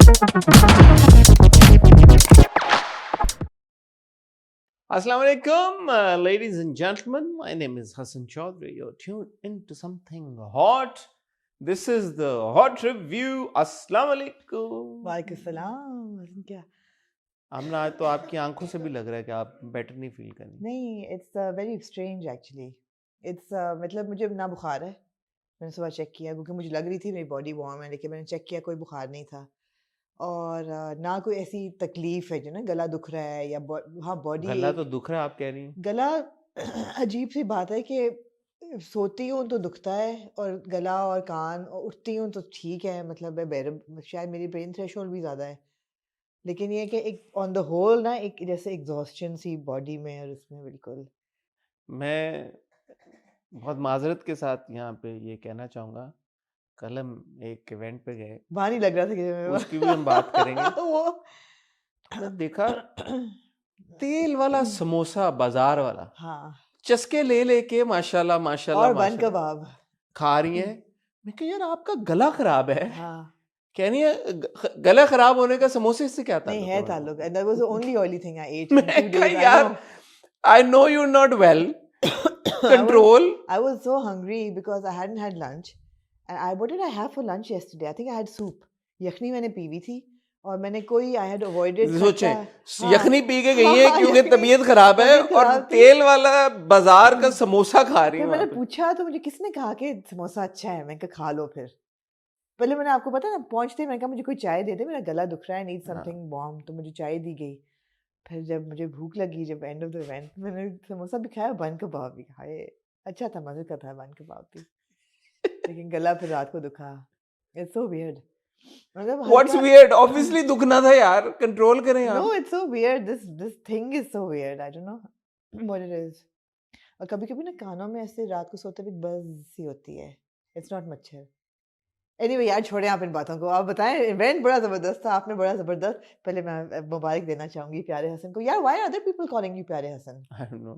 Assalamu alaikum, ladies and gentlemen. My name is Hassan Chaudhry. You're tuned into something hot. This is the Hot Review. Assalamu alaikum. वालेकुम सलाम। क्या आमना, आज तो आपकी आंखों से भी लग रहा है कि आप बेटर नहीं फील कर रही। नहीं, it's very strange actually. It's मतलब मुझे ना बुखार है, मैंने सुबह चेक किया क्योंकि मुझे लग रही थी मेरी बॉडी वार्म है, लेकिन मैंने चेक किया कोई बुखार नहीं था। और ना कोई ऐसी तकलीफ है जो ना गला दुख रहा है या हाँ बॉडी गला तो दुख रहा है, आप कह रही हैं। गला अजीब सी बात है कि सोती हूँ तो दुखता है और गला और कान, और उठती हूँ तो ठीक है, मतलब शायद मेरी ब्रेन थ्रेशोल्ड भी ज़्यादा है, लेकिन ये कि एक ऑन द होल ना एक जैसे एग्जॉस्शन सी बॉडी में और उसमें बिल्कुल। मैं बहुत माजरत के साथ यहाँ पे ये कहना चाहूँगा, कल हम एक इवेंट पे गए, वहाँ नहीं लग रहा था कि उसकी भी हम बात करेंगे। वो मैं देखा तेल वाला समोसा, बाजार वाला, हाँ, चस्के ले लेके माशाल्लाह माशाल्लाह और बन माशाल्लाह कबाब खा रही हैं। मैं कहा यार आपका गला खराब है। हाँ, कह रही है गला खराब होने का समोसे से क्या नहीं ताल्लुक है है? ताल्लुक, and that was the only oily thing I ate in मैं 2 कहा days. यार I know you're not well. Control. I was so hungry because I hadn't had lunch. And what did I have for lunch yesterday? I think I had soup. यखनी मैंने P हुई थी और मैंने कोई I had avoided सोचे हाँ, यखनी P के गई है हाँ, क्योंकि यखनी- तबीयत खराब है तबीयत और खराब थी। तेल वाला बाजार का समोसा खा रही फिर है मैंने वहाँ पे। पूछा तो मुझे किसने कहा कि समोसा अच्छा है, मैंने कहा खा लो। फिर पहले मैंने आपको पता ना पहुंचते मैंने कहा मुझे कोई चाय दे दे, मेरा गला दुख रहा है, नीड समथिंग वार्म, तो मुझे चाय दी गई। फिर जब मुझे भूख लगी, जब एंड ऑफ द इवेंट, मैंने समोसा भी खाया, बन कबाब भी खाए। अच्छा था, मजे का था बन कबाब भी, लेकिन गला फिर रात को दुखा। It's so weird. मतलब What's weird? Obviously दुखना था यार, कंट्रोल करें नो आप। It's so weird, this thing is so weird, I don't know what it is. और कभी कभी ना कानों में ऐसे रात को सोते हुए बज सी होती है। इट्स नॉट मच्छर। एनीवे यार, छोड़ें आप इन बातों को, आप बताएं। इवेंट बड़ा ज़बरदस्त था, आपने बड़ा ज़बरदस्त। पहले मैं मुबारक देना चाहूंगी प्यारे हसन को। यार why other people calling you प्यारे Hasan? I don't know.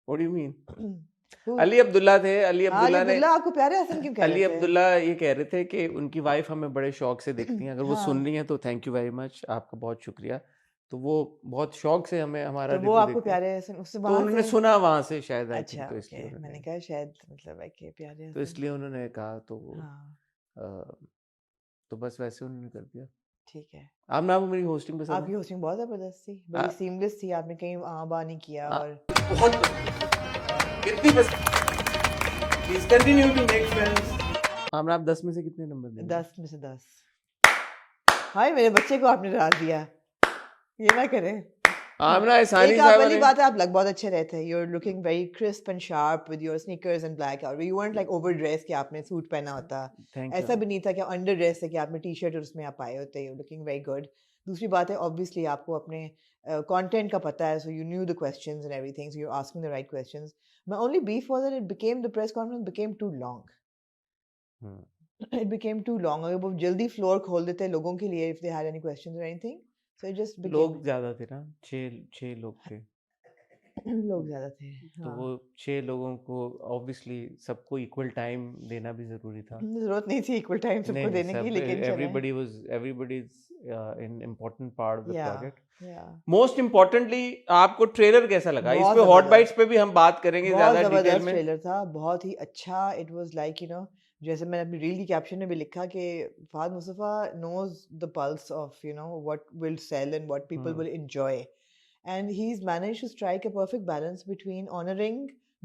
What do you mean? Who? Ali Abdullah थे। अली हाँ, अली अब्दुल्ला ने अब्दुल्ला आपको प्यारे हसन क्यों कह अली रहे थे? अब्दुल्ला ये कह रहे थे कि उनकी वाइफ हमें बड़े शौक से देखती हैं। अगर वो हाँ। सुन रही हैं तो थैंक यू वेरी मच, आपका बहुत शुक्रिया। तो वो बहुत शौक से हमें हमारा तो वो रिव्यू आपको देखते हैं। प्यारे हसन उससे तो वहाँ उन्होंने से सुना वहां से शायद, आई थिंक, अच्छा, तो ओके, इसलिए मैंने उन्होंने कहा शायद मतलब है कि प्यारे तो हसन। इसलिए उन्होंने कहा तो हाँ, तो बस वैसे उन्होंने कर दिया। ठीक है। आप ना मेरी होस्टिंग पसंद आपकी है? होस्टिंग बहुत ज़बरदस्त थी, बड़ी सीमलेस थी, आपने कहीं बा नहीं किया। हाँ, और बहुत कितनी पसंद। Please continue to make friends. Aamna, आप 10 में से कितने नंबर देंगे? 10 में से 10। हाय, मेरे बच्चे को आपने डरा दिया, ये ना करें। आमना एहसानी एक आप साहब वाली ने बात है, आप लग बहुत अच्छे रहे थे। You are looking very crisp and sharp with your sneakers and black out. You weren't like over dress कि आपने सूट पहना होता, थैंक ऐसा यू। भी नहीं था कि अंडर ड्रेस है कि आपने टी शर्ट और उसमें आप आए होते। You looking very good. दूसरी बात है, ऑब्वियसली आपको अपने कंटेंट का पता है, so you knew the questions and everything, so you are asking the right questions. My only beef was that it became the press conference became too long. It became too long. अगर वो जल्दी floor खोल देते लोगों के लिए, if they had any questions और anything, so it just became लोग ज्यादा थे ना, 6 लोग थे। लोग ज्यादा थे। तो हाँ, वो 6 लोगों को ऑब्वियसली सबको इक्वल टाइम देना भी जरूरी था। जरूरत नहीं थी इक्वल टाइम सबको नहीं देने की, सब लेकिन चलें। everybody is an important part of the या project। मोस्ट इम्पोर्टेंटली आपको ट्रेलर कैसा लगा? इस बहुत पे हॉट जबरदस्त। बाइट्स पे भी हम बात करेंगे बहुत ज्यादा डिटेल जबरदस्त में। ट्रेलर था, बहुत ही अच्छा। It was like you know, जैसे मैंने अपनी रील की कैप्शन में भी लिखा कि Fahad Mustafa knows the pulse of you know what will sell and what people will enjoy, and he's managed to strike a perfect balance between honoring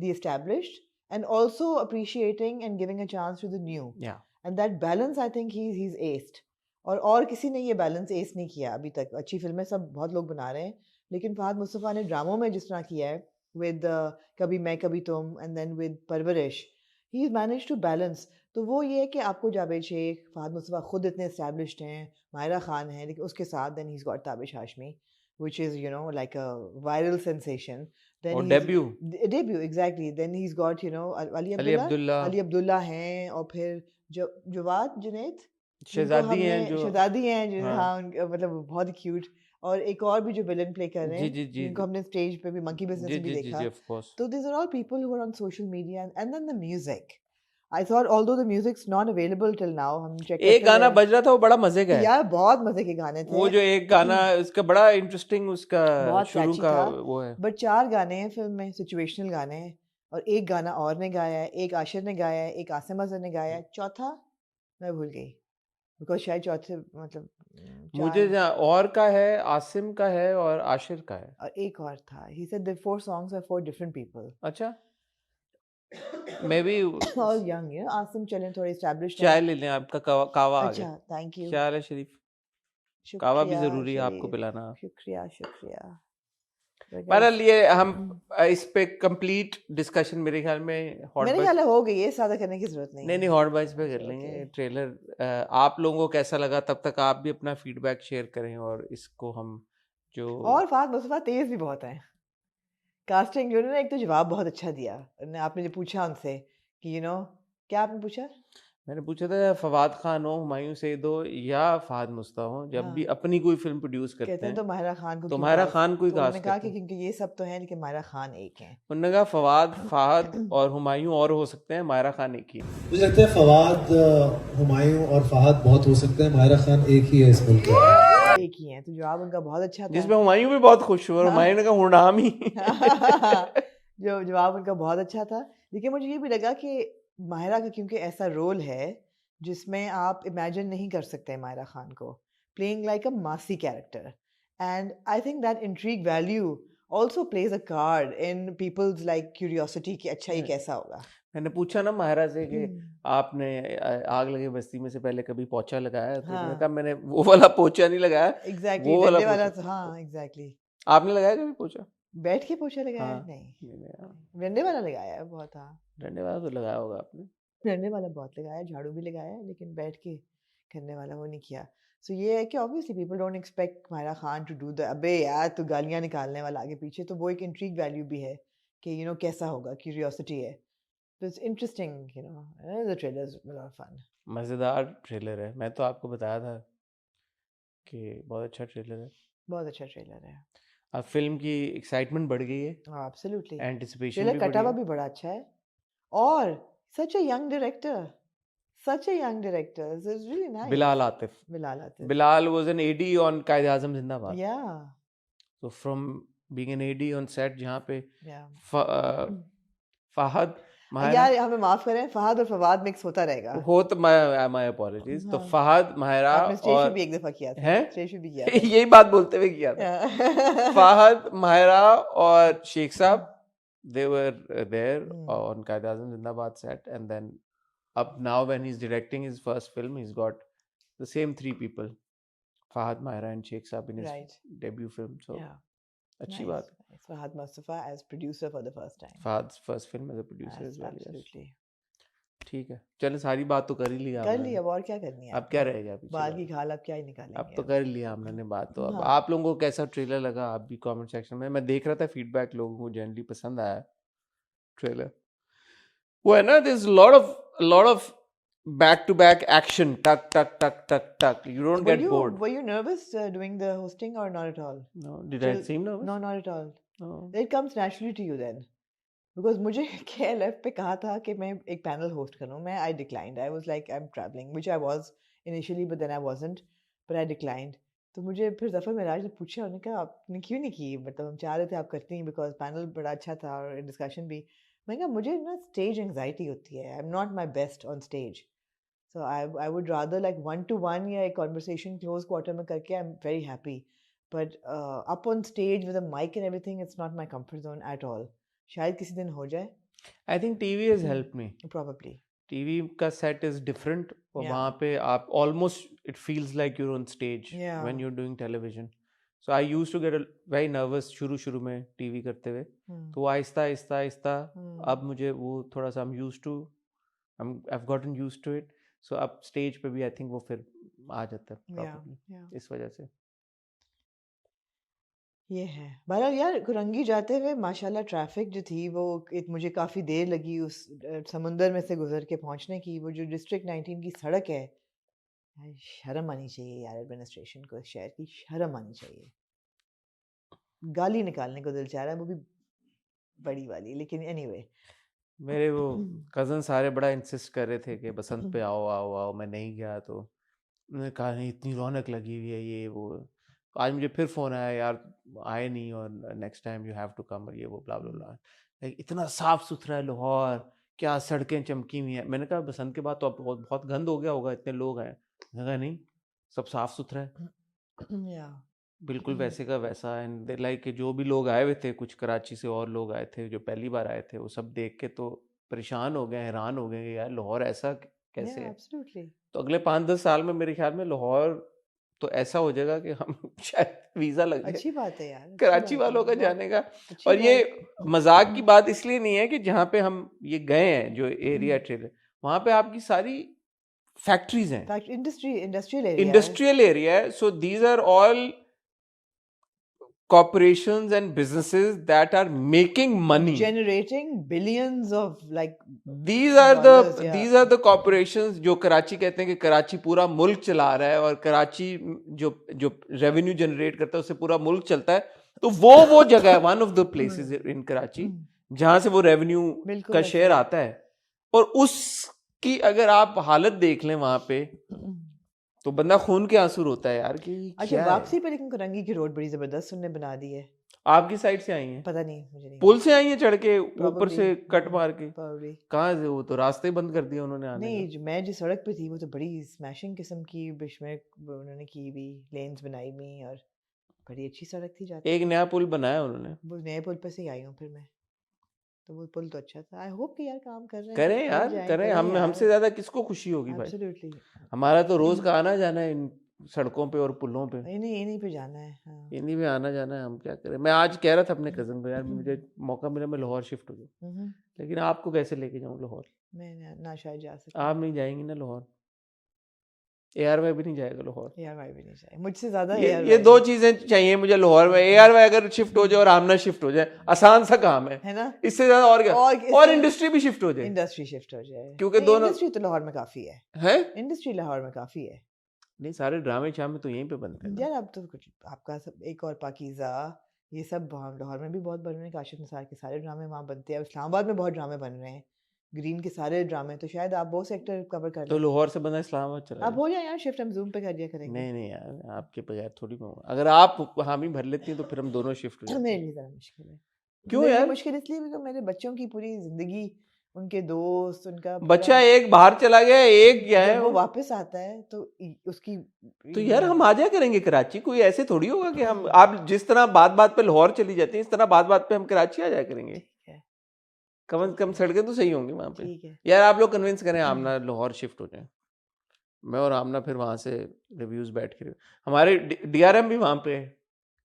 the established and also appreciating and giving a chance to the new. Yeah. And that balance, I think he's aced. और किसी ने ये balance S नहीं किया अभी तक। अच्छी फिल्में सब बहुत लोग बना रहे हैं, लेकिन फहद मुस्तफ़ा ने ड्रामों में जिस तरह किया है विद कभी मैं कभी तुम and then with Parwarish, he is manage to balance. तो वो ये है कि आपको जावेद शेख, फहद मुस्तफ़ा खुद इतने एस्टैब्लिश्ड हैं, मायरा खान है, लेकिन उसके साथ then he is got Tabish Hashmi, which is you know like a viral sensation. Then और he's debut exactly. Then he's got you know Ali Abdullah हैं, और फिर जवाद जुनैद, शहजादी हैं जो हाँ मतलब बहुत क्यूट। और एक और भी जो विलन प्ले कर रहे हैं, जी जिनको हमने स्टेज पे भी मंकी बिजनेस में भी देखा। तो these are all people who are on social media, and then the music. I thought although the music's not available till now, हम check एक करते गाना रहे बज रहा था वो बड़ा मजे का है यार बहुत मजे के गाने वो थे जो एक गाना उसका बड़ा इंटरेस्टिंग उसका बहुत शुरू कैची का था वो है बट 4 गाने हैं फिल्म में सिचुएशनल गाने हैं और एक गाना और ने गाया है एक आशिर ने गाया है एक आसिम अजहर ने गाया है चौथा मैं भूल गई बिकॉज शायद चौथे मतलब मुझे चार जहाँ और का है आसिम का है और आशिर का है और एक और था he said the 4 songs are for different people अच्छा may be all young you know Asim चलें थोड़े established चाय हैं ले लें आपका कावा आ अच्छा गया थैंक यू क्या हाल है शरीफ कावा भी शुक्रिया जरूरी है आपको शरीफ पिलाना शुक्रिया शुक्रिया But बहरहाल guys, ये हम इस पे कंप्लीट डिस्कशन मेरे ख्याल में हॉट मेरे बज ख्याल है हो गई है ज्यादा करने की जरूरत नहीं नहीं है नहीं हॉट बज पे कर अच्छा, लेंगे okay. ट्रेलर आप लोगों को कैसा लगा तब तक आप भी अपना फीडबैक शेयर करें और इसको हम जो और फात मुस्तफा तेज भी बहुत है कास्टिंग उन्होंने एक तो जवाब बहुत अच्छा दिया आपने जो पूछा उनसे कि यू नो क्या आपने पूछा मैंने पूछा था फवाद खान हो हुमायूं सैयद हो या फहद मुस्ता हो जब भी हाँ अपनी कोई फिल्म प्रोड्यूस कहते करते हैं हैं तो माहिरा खान को तो क्यों माहिरा कास्ट खान को ही तो उन्होंने कास्ट कहा करते कि हैं क्योंकि ये सब तो हैं लेकिन माहिरा खान एक हैं उन्होंने कहा फवाद फहद और हुमायूं और हो सकते हैं माहिरा खान एक ही है मुझे लगता है फवाद हुमायूं और फहद बहुत हो सकते हैं माहिरा खान एक ही है इस मुल्क का एक ही हैं तो जवाब उनका बहुत अच्छा था जिसमें हुमायूं भी बहुत खुश हुए और हुमायूं ने कहा हूँ नाम ही जो जवाब उनका बहुत अच्छा था लेकिन मुझे ये भी लगा कि माहिरा का क्योंकि ऐसा रोल है जिसमें आप इमेजिन नहीं कर सकते माहिरा खान को playing like a maasi character and I think that intrigue value also plays a card in people's like curiosity कि अच्छा ये कैसा होगा मैंने पूछा ना माहिरा से कि आपने आग लगे बस्ती में से पहले कभी पोछा लगाया तो उन्होंने हाँ कहा मैंने वो वाला पोछा नहीं लगाया एग्जैक्टली वो वाला डंडे वाला पोछा तो हाँ एग्जैक्टली आपने लगाया कभी पोछा बैठ के पोछा लगाया हाँ है? नहीं मैंने हाँ, डंडे वाला लगाया है बहुत हाँ डंडे वाला तो लगाया होगा आपने डंडे वाला बहुत लगाया झाड़ू भी लगाया है, लेकिन बैठ के करने वाला वो नहीं किया सो ये है कि obviously people don't expect Mayra Khan to do the अबे यार तू गालियां निकालने वाला आगे पीछे तो वो एक इंट्रीग वैल्यू भी है कि यू नो कैसा होगा क्यूरियोसिटी है तो it's interesting you know the trailers fun मज़ेदार ट्रेलर है मैं तो आपको बताया था कि बहुत अच्छा ट्रेलर है बहुत अच्छा ट्रेलर है अब फिल्म की एक्साइटमेंट बढ़ गई है एब्सोल्युटली एंटिसिपेशन ट्रेलर भी कटा बढ़ी हुआ है भी बड़ा अच्छा है और such a young director such a young director so it's really nice Bilal Atif Bilal Atif Bilal was an AD on Quaid e Azam Zindabad yeah तो from being an AD on set जहाँ पे yeah फहद माहिरा यार हमें माफ करें फहद और फवाद मिक्स होता रहेगा हो तो माय अपॉलजीज तो हाँ फहद माहिरा आपने स्टेज पे और भी एक दफा किया था हैं स्टेज पे भी किया था यही बात बोलते हुए किया था Yeah. फहद माहिरा और शेख साहब they were there Hmm. on Qaid Azam Zindabad set and then up now when he's directing his first film he's got the same three people Fahad Mahira and Sheikh Saab in his Right. debut film so Yeah. अच्छी Nice. बात है Nice. Fahad Mustafa as producer for the first time. Fahad's first film as a producer as well yes Absolutely. ठीक है चलो सारी बात तो कर ही ली कर आपने लिया अब और क्या करनी है अब क्या रह गया पीछे बाल की बात? खाल अब क्या ही अब निकालेंगे तो कर लिया हमने बात तो अब हाँ। आप लोगों को कैसा ट्रेलर लगा आप भी कमेंट सेक्शन में मैं देख रहा था फीडबैक लोगों को जनरली पसंद आया ट्रेलर वो है ना this lot of back to back action tuck tuck tuck tuck tuck you don't get bored Were you nervous doing the hosting or not at all? no did I Till- seem nervous No, not at all. no It comes naturally to you then. Because मुझे KLF पे कहा था कि मैं एक panel host करूँ मैं I declined. I was like I'm traveling, which I was initially, but then I wasn't. But I declined. तो मुझे फिर जफर मेराज ने पूछा उन्होंने कहा आपने क्यों नहीं की मतलब हम चाह रहे थे आप करती हैं बिकॉज पैनल बड़ा अच्छा था और डिस्कशन भी मैंने कहा मुझे ना स्टेज एंग्जाइटी होती है I am not my best on stage so I would rather like 1-to-1 या एक कॉन्वर्सेशन क्लोज क्वार्टर में करके I am very happy but up on stage with a mic and everything it's not my comfort zone at all शायद किसी दिन हो जाए I think TV has helped me probably TV का set is different और Yeah. वहाँ पे आप almost it feels like you're on stage Yeah. when you're doing television so I used to get very nervous शुरू में TV करते हुए तो आहिस्ता आहिस्ता आहिस्ता अब मुझे वो थोड़ा सा I'm used to I've gotten used to it so अब stage पे भी I think वो फिर आ जाता है probably yeah. इस वजह से ये है बहरहाल यार कुरंगी जाते हुए माशाल्लाह ट्रैफिक जो थी वो मुझे काफ़ी देर लगी उस समुंदर में से गुजर के पहुंचने की वो जो डिस्ट्रिक्ट 19 की सड़क है यार, शर्म आनी चाहिए यार एडमिनिस्ट्रेशन को इस शहर की शर्म आनी चाहिए गाली निकालने को दिल चाह रहा है वो भी बड़ी वाली लेकिन एनीवे मेरे वो कज़न सारे बड़ा इंसिस्ट कर रहे थे कि बसंत पे आओ आओ आओ, मैं नहीं गया तो उन्होंने कहा नहीं इतनी रौनक लगी हुई है ये वो। तो आज मुझे फिर फ़ोन आया यार आए नहीं और next time you have to come और ये वो ब्ला ब्ला ब्ला। लाइक इतना साफ़ सुथरा है लाहौर, क्या सड़कें चमकी हुई हैं। मैंने कहा बसंत के बाद तो अब बहुत बहुत गंद हो गया होगा, इतने लोग हैं। मैंने कहा नहीं, सब साफ़ सुथरा है, या बिल्कुल वैसे का वैसा। एंड लाइक जो भी लोग आए हुए थे, कुछ कराची से और लोग आए थे जो पहली बार आए थे, वो सब देख के तो परेशान हो गए, हैरान हो गए कि यार लाहौर ऐसा कैसे है। एब्सोल्युटली तो अगले 5-10 साल में मेरे ख्याल में लाहौर तो ऐसा हो जाएगा कि हम शायद वीज़ा लग जाए अच्छी बात है यार, अच्छी कराची बात है, वालों का बहुत जाने का। अच्छी और ये बात। मजाक की बात इसलिए नहीं है कि जहाँ पे हम ये गए हैं जो एरिया ट्रेल, वहाँ पे आपकी सारी फैक्ट्रीज हैं, फैक्ट इंडस्ट्रियल एरिया है, इंडस्ट्रियल एरिया है। So these are all corporations and businesses that are making money. generating billions of like These are dollars, the yeah. these are the corporations जो कराची कहते हैं कि कराची पूरा मुल्क चला रहा है और कराची जो जो रेवेन्यू जनरेट करता है उससे पूरा मुल्क चलता है। तो वो जगह है, one of the places in Karachi जहां से वो रेवेन्यू बिल्कुल का ऐसे शेयर ही। आता है। और उसकी अगर आप हालत देख लें वहां पे तो बंदा खून के आंसू रोता है यार कि अच्छा क्या है। वापसी पर लेकिन करंगी की रोड बड़ी जबरदस्त उन्होंने बना दी है, आपकी साइड से आई हैं, पता नहीं मुझे नहीं पुल से आई हैं चढ़ के ऊपर Probably, से कट हाँ, मार के? probably। कहाँ से? वो तो रास्ते ही बंद कर दिया उन्होंने आने नहीं का। मैं जिस सड़क पे थी वो तो बड़ी स्मैशिंग किस्म की बिशमें उन्होंने की भी, लेन्स बनाई हुई और बड़ी अच्छी सड़क थी जाती। एक नया पुल बनाया उन्होंने। वो नए पुल पे से ही आई हूँ फिर मैं, तो वो पुल तो अच्छा था। आई होप कि यार काम कर रहे हैं, करें कर यार जाएं, करें, हम यार। हमसे ज्यादा किसको खुशी होगी भाई। एब्सोल्युटली हमारा तो रोज का आना जाना है इन सड़कों पे और पुलों पे, इन्हीं पे जाना है। हाँ। इन्हीं में आना जाना है, हम क्या करें। मैं आज कह रहा था अपने कजन को यार मुझे मौका मिला मैं लाहौर शिफ्ट हो जाऊँ, लेकिन आपको कैसे लेके जाऊँ लाहौर? मैं ना शायद जा सकता आप नहीं जाएंगी ना लाहौर, ARY भी नहीं जाएगा लाहौर। ARY भी नहीं चाहिए मुझसे ज्यादा। ये दो चीजें चाहिए मुझे लाहौर में। ARY अगर शिफ्ट हो जाए और आमना शिफ्ट हो जाए, आसान सा काम है ना, इससे ज्यादा और क्या। और इंडस्ट्री भी शिफ्ट हो जाए, इंडस्ट्री शिफ्ट हो जाए, क्योंकि दोनों इंडस्ट्री तो लाहौर में काफी है, इंडस्ट्री लाहौर में काफी है। नहीं सारे ड्रामे शाम में तो यहीं पे बनते हैं ना। यार अब तो कुछ आपका सब एक और पाकीज़ा ये सब लाहौर में भी बहुत बन रहे हैं, काशिफ निसार के सारे ड्रामे वहाँ बनते हैं, इस्लामाबाद में बहुत ड्रामे बन रहे हैं, ग्रीन के सारे ड्रामे, तो शायद आप वो सेक्टर कवर कर तो लें। लाहौर से बंदा इस्लामाबाद चला आप हो जाए यार शिफ्ट, हम जूम पे कर दिया करेंगे। नहीं नहीं यार आपके बगैर थोड़ी मैं हूँ। अगर आप हामी भर लेती हैं तो फिर हम दोनों शिफ्ट हो जाते मेरे हैं। लिए ज़रा मुश्किल है। क्यों मेरे लिए यार? मुश्किल इसलिए क्योंकि मेरे बच्चों की पूरी जिंदगी, उनके दोस्त, उनका बच्चा एक बाहर चला गया, एक क्या है जब वो वापस आता है तो उसकी तो यार हम आ जाया करेंगे कराची। कोई ऐसे थोड़ी होगा कि हम आप जिस तरह बात बात पे लाहौर चली जाती हैं इस तरह बात बात पे हम कराची आ जाया करेंगे। ठीक है, कम से कम सड़कें तो सही होंगी वहां पे। ठीक है। यार आप लोग कन्विंस करें आमना लाहौर शिफ्ट हो जाए, मैं और आमना फिर वहां से रिव्यूज बैठ के हमारे DRM भी वहां पे है,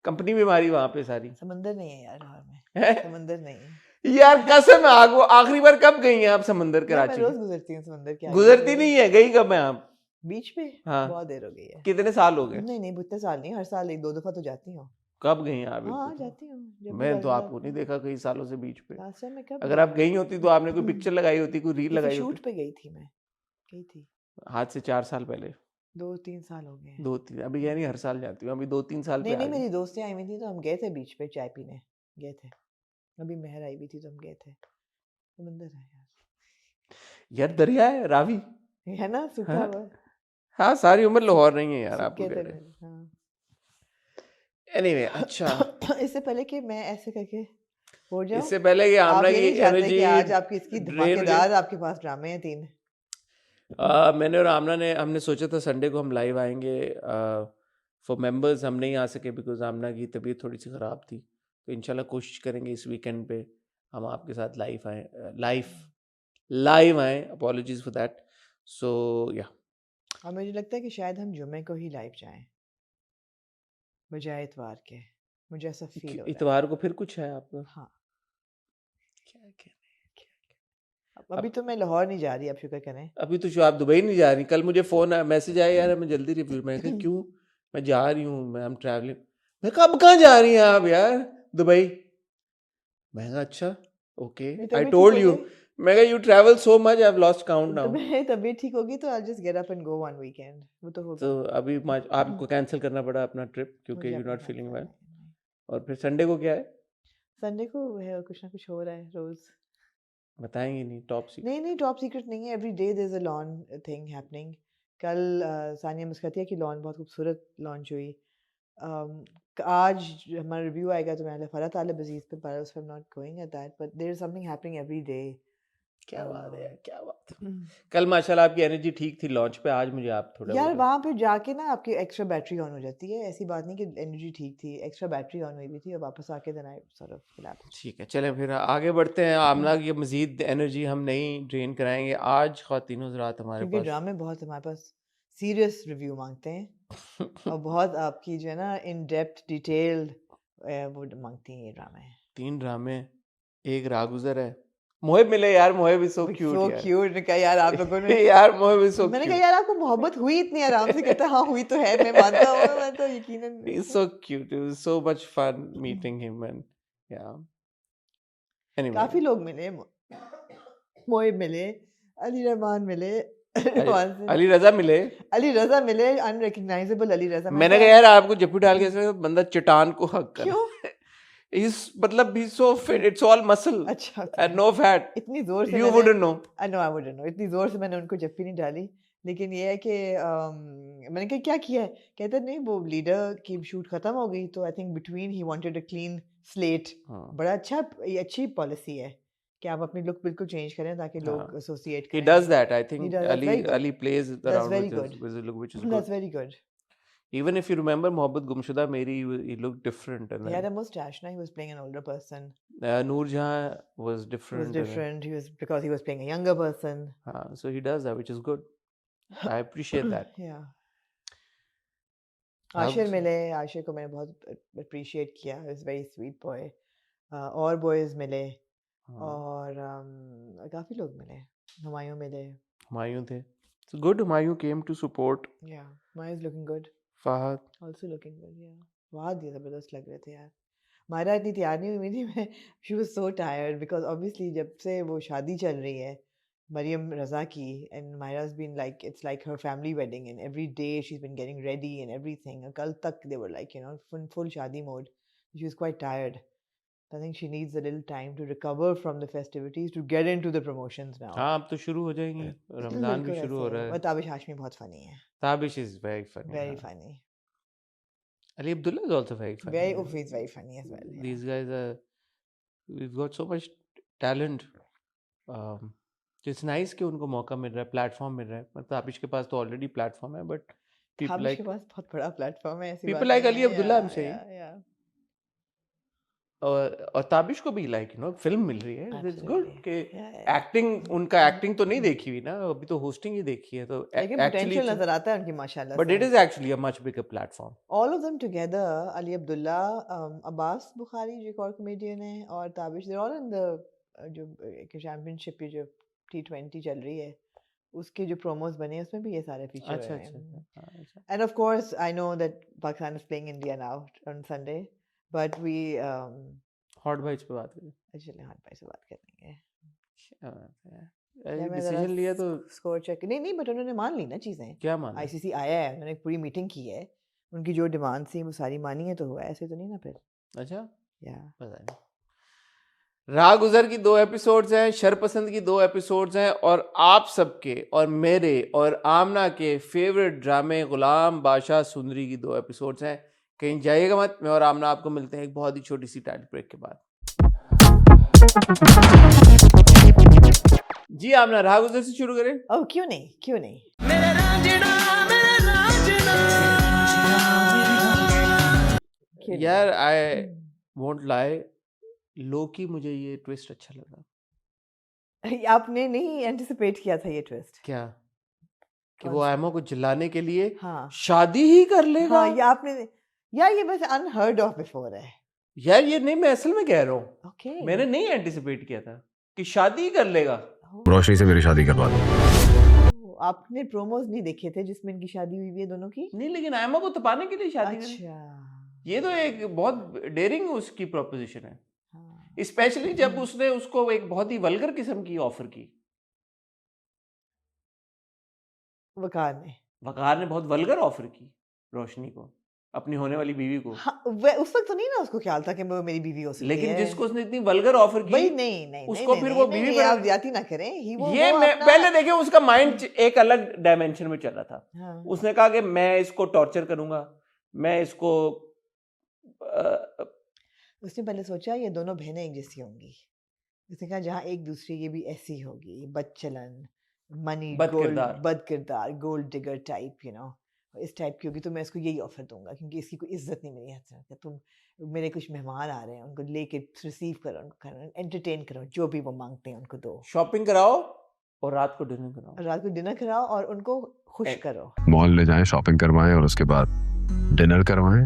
कंपनी भी हमारी वहां पे सारी। समंदर नहीं है यार लाहौर में, है? समंदर नहीं है यार कसम है आखिरी बार कब गई हैं आप समंदर मैं कराची? रोज गुजरती हूँ समंदर के आगे गुजरती से। नहीं है, गई कब है आप? बीच पे हाँ। बहुत देर हो गई है। कितने साल हो गए? नहीं इतने साल नहीं, हर साल 1-2 दफा तो जाती हूँ। कब गई हैं आप? हाँ जाती हूँ जब भी मैं तो बाजार आपको नहीं देखा कई सालों से बीच पे। लास्ट टाइम मैं कब अगर आप गई होती तो आपने कोई पिक्चर लगाई होती, कोई रील लगाई शूट होती। पे गई थी मैं, गई थी आज से 4 साल पहले। 2-3 साल हो गए हैं। 2-3 अभी यानी हर साल जाती हूँ, अभी 2-3 साल पे नहीं आ गई। मेरी दोस्तें आई हुई थी तो हम गए थे बीच पे चाय पीने, गए थे। अभी मेहर आई हुई थी तो हम गए थे। समंदर है यार दरिया है रावी, यार, है ना, सूखा हाँ? हुआ। हाँ सारी उम्र लाहौर नहीं है यार आपको सूखे कह थे रहे हैं। हाँ। एनीवे अच्छा इससे पहले कि मैं ऐसे करके हो जाऊं, इससे पहले कि आप आमना ये की नहीं चाहते एनर्जी कि आज आपकी इसकी ड्रेन हो जाए। धमाकेदार आपके पास ड्रामे हैं 3। मैंने और आमना ने हमने सोचा था संडे को हम लाइव आएंगे फॉर मेंबर्स। हम नहीं आ सके बिकॉज आमना की तबीयत थोड़ी सी ख़राब थी, तो इंशाल्लाह कोशिश करेंगे इस वीकेंड पे हम आपके साथ लाइव आए। Apologies for that. सो या और मुझे लगता है कि शायद हम जुमे को ही लाइव जाएं बजाय इतवार के, मुझे ऐसा फील हो रहा है। इतवार को फिर कुछ है आपका? हाँ क्या कह अभी तो मैं लाहौर नहीं जा रही, आप शुक्र करें। अभी तो आप दुबई नहीं जा रही? कल मुझे फोन मैसेज आया यार मैं जल्दी रिव्यू। मैं कहा क्यों? मैं जा रही हूँ, मैं हम ट्रैवलिंग। मैं कहा अब कहाँ जा रही हैं आप यार? दुबई। मैं कहा अच्छा ओके, आई टोल्ड यू। मैं कहा you travel so much, I have lost count now. तबीयत ठीक होगी तो I just get up and go one weekend, वो तो होगा। तो अभी आपको कैंसिल करना पड़ा अपना ट्रिप क्योंकि यू नॉट फीलिंग वेल। और फिर संडे को क्या है? संडे को है कुछ ना कुछ हो रहा है रोज। बताएंगे नहीं, टॉप सीक्रेट? नहीं टॉप सीक्रेट नहीं है. Every day there is a lawn thing happening. कल सानिया मुस्कातिया की लॉन बहुत खूबसूरत लॉन्च हुई. आज हमारा रिव्यू आएगा तो मैं फरहत तालिब अजीज पे, पर उस पर not going at that, but there is something happening every day. क्या बात है यार, क्या बात है. कल माशाल्लाह आपकी एनर्जी ठीक थी लॉन्च पे, आज मुझे आप थोड़ा यार बहुत- वहाँ पे जाके ना आपकी एक्स्ट्रा बैटरी ऑन हो जाती है. ऐसी बात नहीं कि एनर्जी ठीक थी, एक्स्ट्रा बैटरी ऑन हुई भी थी और वापस आके then I sort of relax. ठीक है, चलें फिर आगे बढ़ते हैं. आमना की मजीद एनर्जी हम नहीं ड्रेन कराएंगे. आज ख्वातीनो हज़रात हमारे क्योंकि पास ड्रामे बहुत हमारे पास सीरियस रिव्यू मांगते हैं और बहुत आपकी जो है ना इन डेप्थ डिटेल्ड वो मांगती हैं ये ड्रामे. 3 ड्रामे, एक रागुजर है. मोहिब मिले यार, Mohib is so cute so यार. क्यूट ने कहा यार आप लोगों ने यार मोहिब इज सो मैंने कहा क्यूट. यार आपको मोहब्बत हुई इतनी आराम से. कहता है हाँ हुई तो है, मैं मानता हूँ, मैं तो यकीनन. He's so cute. It was so much fun meeting him and yeah. Anyway, काफी लोग मिले. मोहिब मिले, अली रहमान मिले, अली रजा मिले. अली रजा मिले, अनरिकग्नाइजेबल अली रजा. मैंने कहा यार आपको जप्पी डाल के इसमें बंदा चट्टान को हक कर. क्यों? He's मतलब he's so fit. It's all muscle अच्छा and no fat. इतनी जोर से You wouldn't know. I wouldn't know. इतनी जोर से मैंने उनको जप्पी नहीं डाली. लेकिन ये है कि मैंने कहा क्या किया है. कहते नहीं वो लीडर की शूट खत्म हो गई तो I think between he wanted a clean slate. हाँ. बड़ा अच्छा, ये अच्छी पॉलिसी है कि आप अपनी लुक बिल्कुल चेंज करें ताकि लोग हाँ. एसोसिएट He करें. does that. I think does. That's very good. Ali plays That's around very with good. his look, which is That's good. very good. Even if you remember Mohabbat Gumshuda Meri, he looked different. And He had then a mustache. Now he was playing an older person. Noor Jahan was He different. was different. He was because he was playing a younger person. So he does that, which is good. I appreciate that. Yeah. अब आशिर मिले. आशिर को मैंने बहुत appreciate किया. He was a very sweet boy. और boys मिले हाँ, और काफी लोग मिले. हुमायूं मिले. हुमायूं थे. It's good. Humayun came to support Yeah. Humayun is looking good. Fahad. Also looking good. Yeah. बहुत ही जबरदस्त लग रहे थे यार. मायरा इतनी तैयार नहीं हुई थी. मैं she was so tired because obviously जब से वो शादी चल रही है मरियम रजा की, and Myra's been like it's like her family wedding and every day she's been getting ready and everything. और कल तक they were like full शादी mode. She was quite tired. I think she needs a little time to recover from the festivities to get into the promotions now. हाँ, अब तो शुरू हो जाएंगी. रमजान भी बिल्कुल शुरू हो ऐसे रहा है. है. और ताबिश हाशमी बहुत funny है. Tabish is very funny. Very हाँ. funny. Ali Abdullah is also very funny. Very, yeah. he's very funny as well. Yeah. These guys are. We've got so much talent. It's nice कि उनको मौका मिल रहा है, platform मिल रहा है. मतलब ताबिश के पास तो ऑलरेडी प्लेटफॉर्म है, बट people ताबिश like के पास बहुत बड़ा प्लेटफॉर्म है. ऐसी people बात like नहीं Ali है. Abdullah, I'm Yeah, saying. yeah, yeah. और ताबिश को भी लाइक फिल्म मिल रही है. It's good Absolutely. कि Yeah, yeah. एक्टिंग, उनका एक्टिंग तो नहीं देखी हुई ना, अभी तो होस्टिंग ही देखी है. तो लेकिन पोटेंशियल नजर आता है उनकी माशाल्लाह बट से. It is actually a much bigger platform. All of them together, Ali Abdullah, Abbas Bukhari जो एक और कॉमेडियन है, और Tabish, they're all in the जो चैंपियनशिप की जो T20 चल रही है उसके जो प्रोमोस बने हैं उसमें भी ये सारे फीचर अच्छा हैं. अच्छा. And of course, I know that Pakistan is playing India now on Sunday, but we hot bytes पे बात करें. चलिए हाथ भाई से बात करेंगे. क्या बात है, डिसीजन लिया तो स्कोर चेक नहीं बट उन्होंने मान ली ना चीजें. क्या माना. आईसीसी आया है, उन्होंने एक पूरी मीटिंग की है, उनकी जो डिमांड थी वो सारी मानी है, तो हुआ. ऐसे तो नहीं ना फिर. अच्छा, या पता नहीं. राह गुजर की 2 एपिसोड्स हैं, शरपसंद की 2 एपिसोड्स हैं, और आप सबके और मेरे और आमना के फेवरेट ड्रामे गुलाम बादशाह सुंदरी की 2 एपिसोड्स हैं. कहीं जाइएगा मत. मैं और आमना आपको मिलते हैं एक बहुत ही छोटी सी टाइटल ब्रेक के बाद. जी आमना, राह गुजर से शुरू करें. ओह क्यों नहीं. यार आई वोंट लाई, लोकी मुझे ये ट्विस्ट अच्छा लगा. आपने नहीं एंटिसिपेट किया था ये ट्विस्ट. क्या कि वो एमो को जलाने के लिए हाँ शादी ही कर लेगा. हाँ, ये आपने यार ये बस अनहर्ड ऑफ बिफोर है. यार ये नहीं, मैं असल में कह रहा हूँ, ओके मैंने नहीं एंटिसिपेट किया था कि शादी ही कर लेगा. रोशनी से मेरी शादी करवा दो. आपने प्रोमोज नहीं देखे थे जिसमें इनकी शादी हुई है दोनों की. नहीं, लेकिन एमो को तपाने के लिए शादी करें, अच्छा ये तो एक बहुत डेयरिंग उसकी प्रोपोजिशन है. हाँ. स्पेशली जब उसने उसको एक बहुत ही वल्गर किस्म की ऑफर की. वकार ने वकार ने बहुत वल्गर ऑफर की रोशनी को. अपनी होने वाली बीवी को। हाँ, उस वक्त तो नहीं ना उसको ख्याल था कि वो मेरी बीवी हो सकती लेकिन है। जिसको उसने इतनी वल्गर ऑफर की, भाई नहीं उसको नहीं, फिर नहीं, वो नहीं, बीवी ये बना आप ज्यादती ना करें। ये मैं पहले देखिए उसका माइंड एक अलग डायमेंशन में चल रहा था। हाँ, उसने कहा कि मैं इसको टॉर्चर करूंगा, मैं इसको उसने पहले सोचा ये दोनों बहनें एक जैसी होंगी। उसने कहा जहाँ एक दूसरी की भी ऐसी होगी, बदचलन, मनी, गोल्ड, बद किरदार, गोल्ड डिगर टाइप, इस टाइप की होगी, तो मैं इसको यही ऑफर दूंगा क्योंकि इसकी कोई इज्जत नहीं मेरी हाथ से। तुम मेरे कुछ मेहमान आ रहे हैं, उनको लेके रिसीव करो, उनको एंटरटेन करो, जो भी वो मांगते हैं उनको दो, शॉपिंग कराओ और रात को डिनर कराओ, रात को डिनर कराओ और उनको खुश करो। मॉल ले जाएं, शॉपिंग करवाएं और उसके बाद डिनर करवाएं,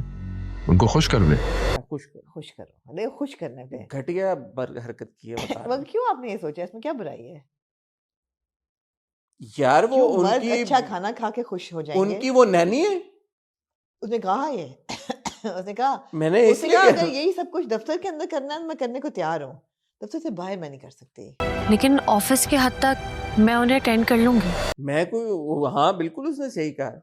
उनको खुश कर दें। खुश करो, अरे खुश करने पे घटिया हरकत की है बता रहा हूं। क्यों आपने ये सोचा? इसमें क्या बुराई है यार? वो क्यों मर्द उनकी अच्छा खाना खा के खुश हो जाएंगे? उनकी वो नैनी है। उसने कहा ये उसने कहा मैंने इसलिए अगर यही सब कुछ दफ्तर के अंदर करना है मैं करने को तैयार हूँ, दफ्तर से बाहर मैं नहीं कर सकती। लेकिन ऑफिस के हद तक मैं उन्हें अटेंड कर लूंगी। मैं कोई, हाँ बिल्कुल उसने सही कहा।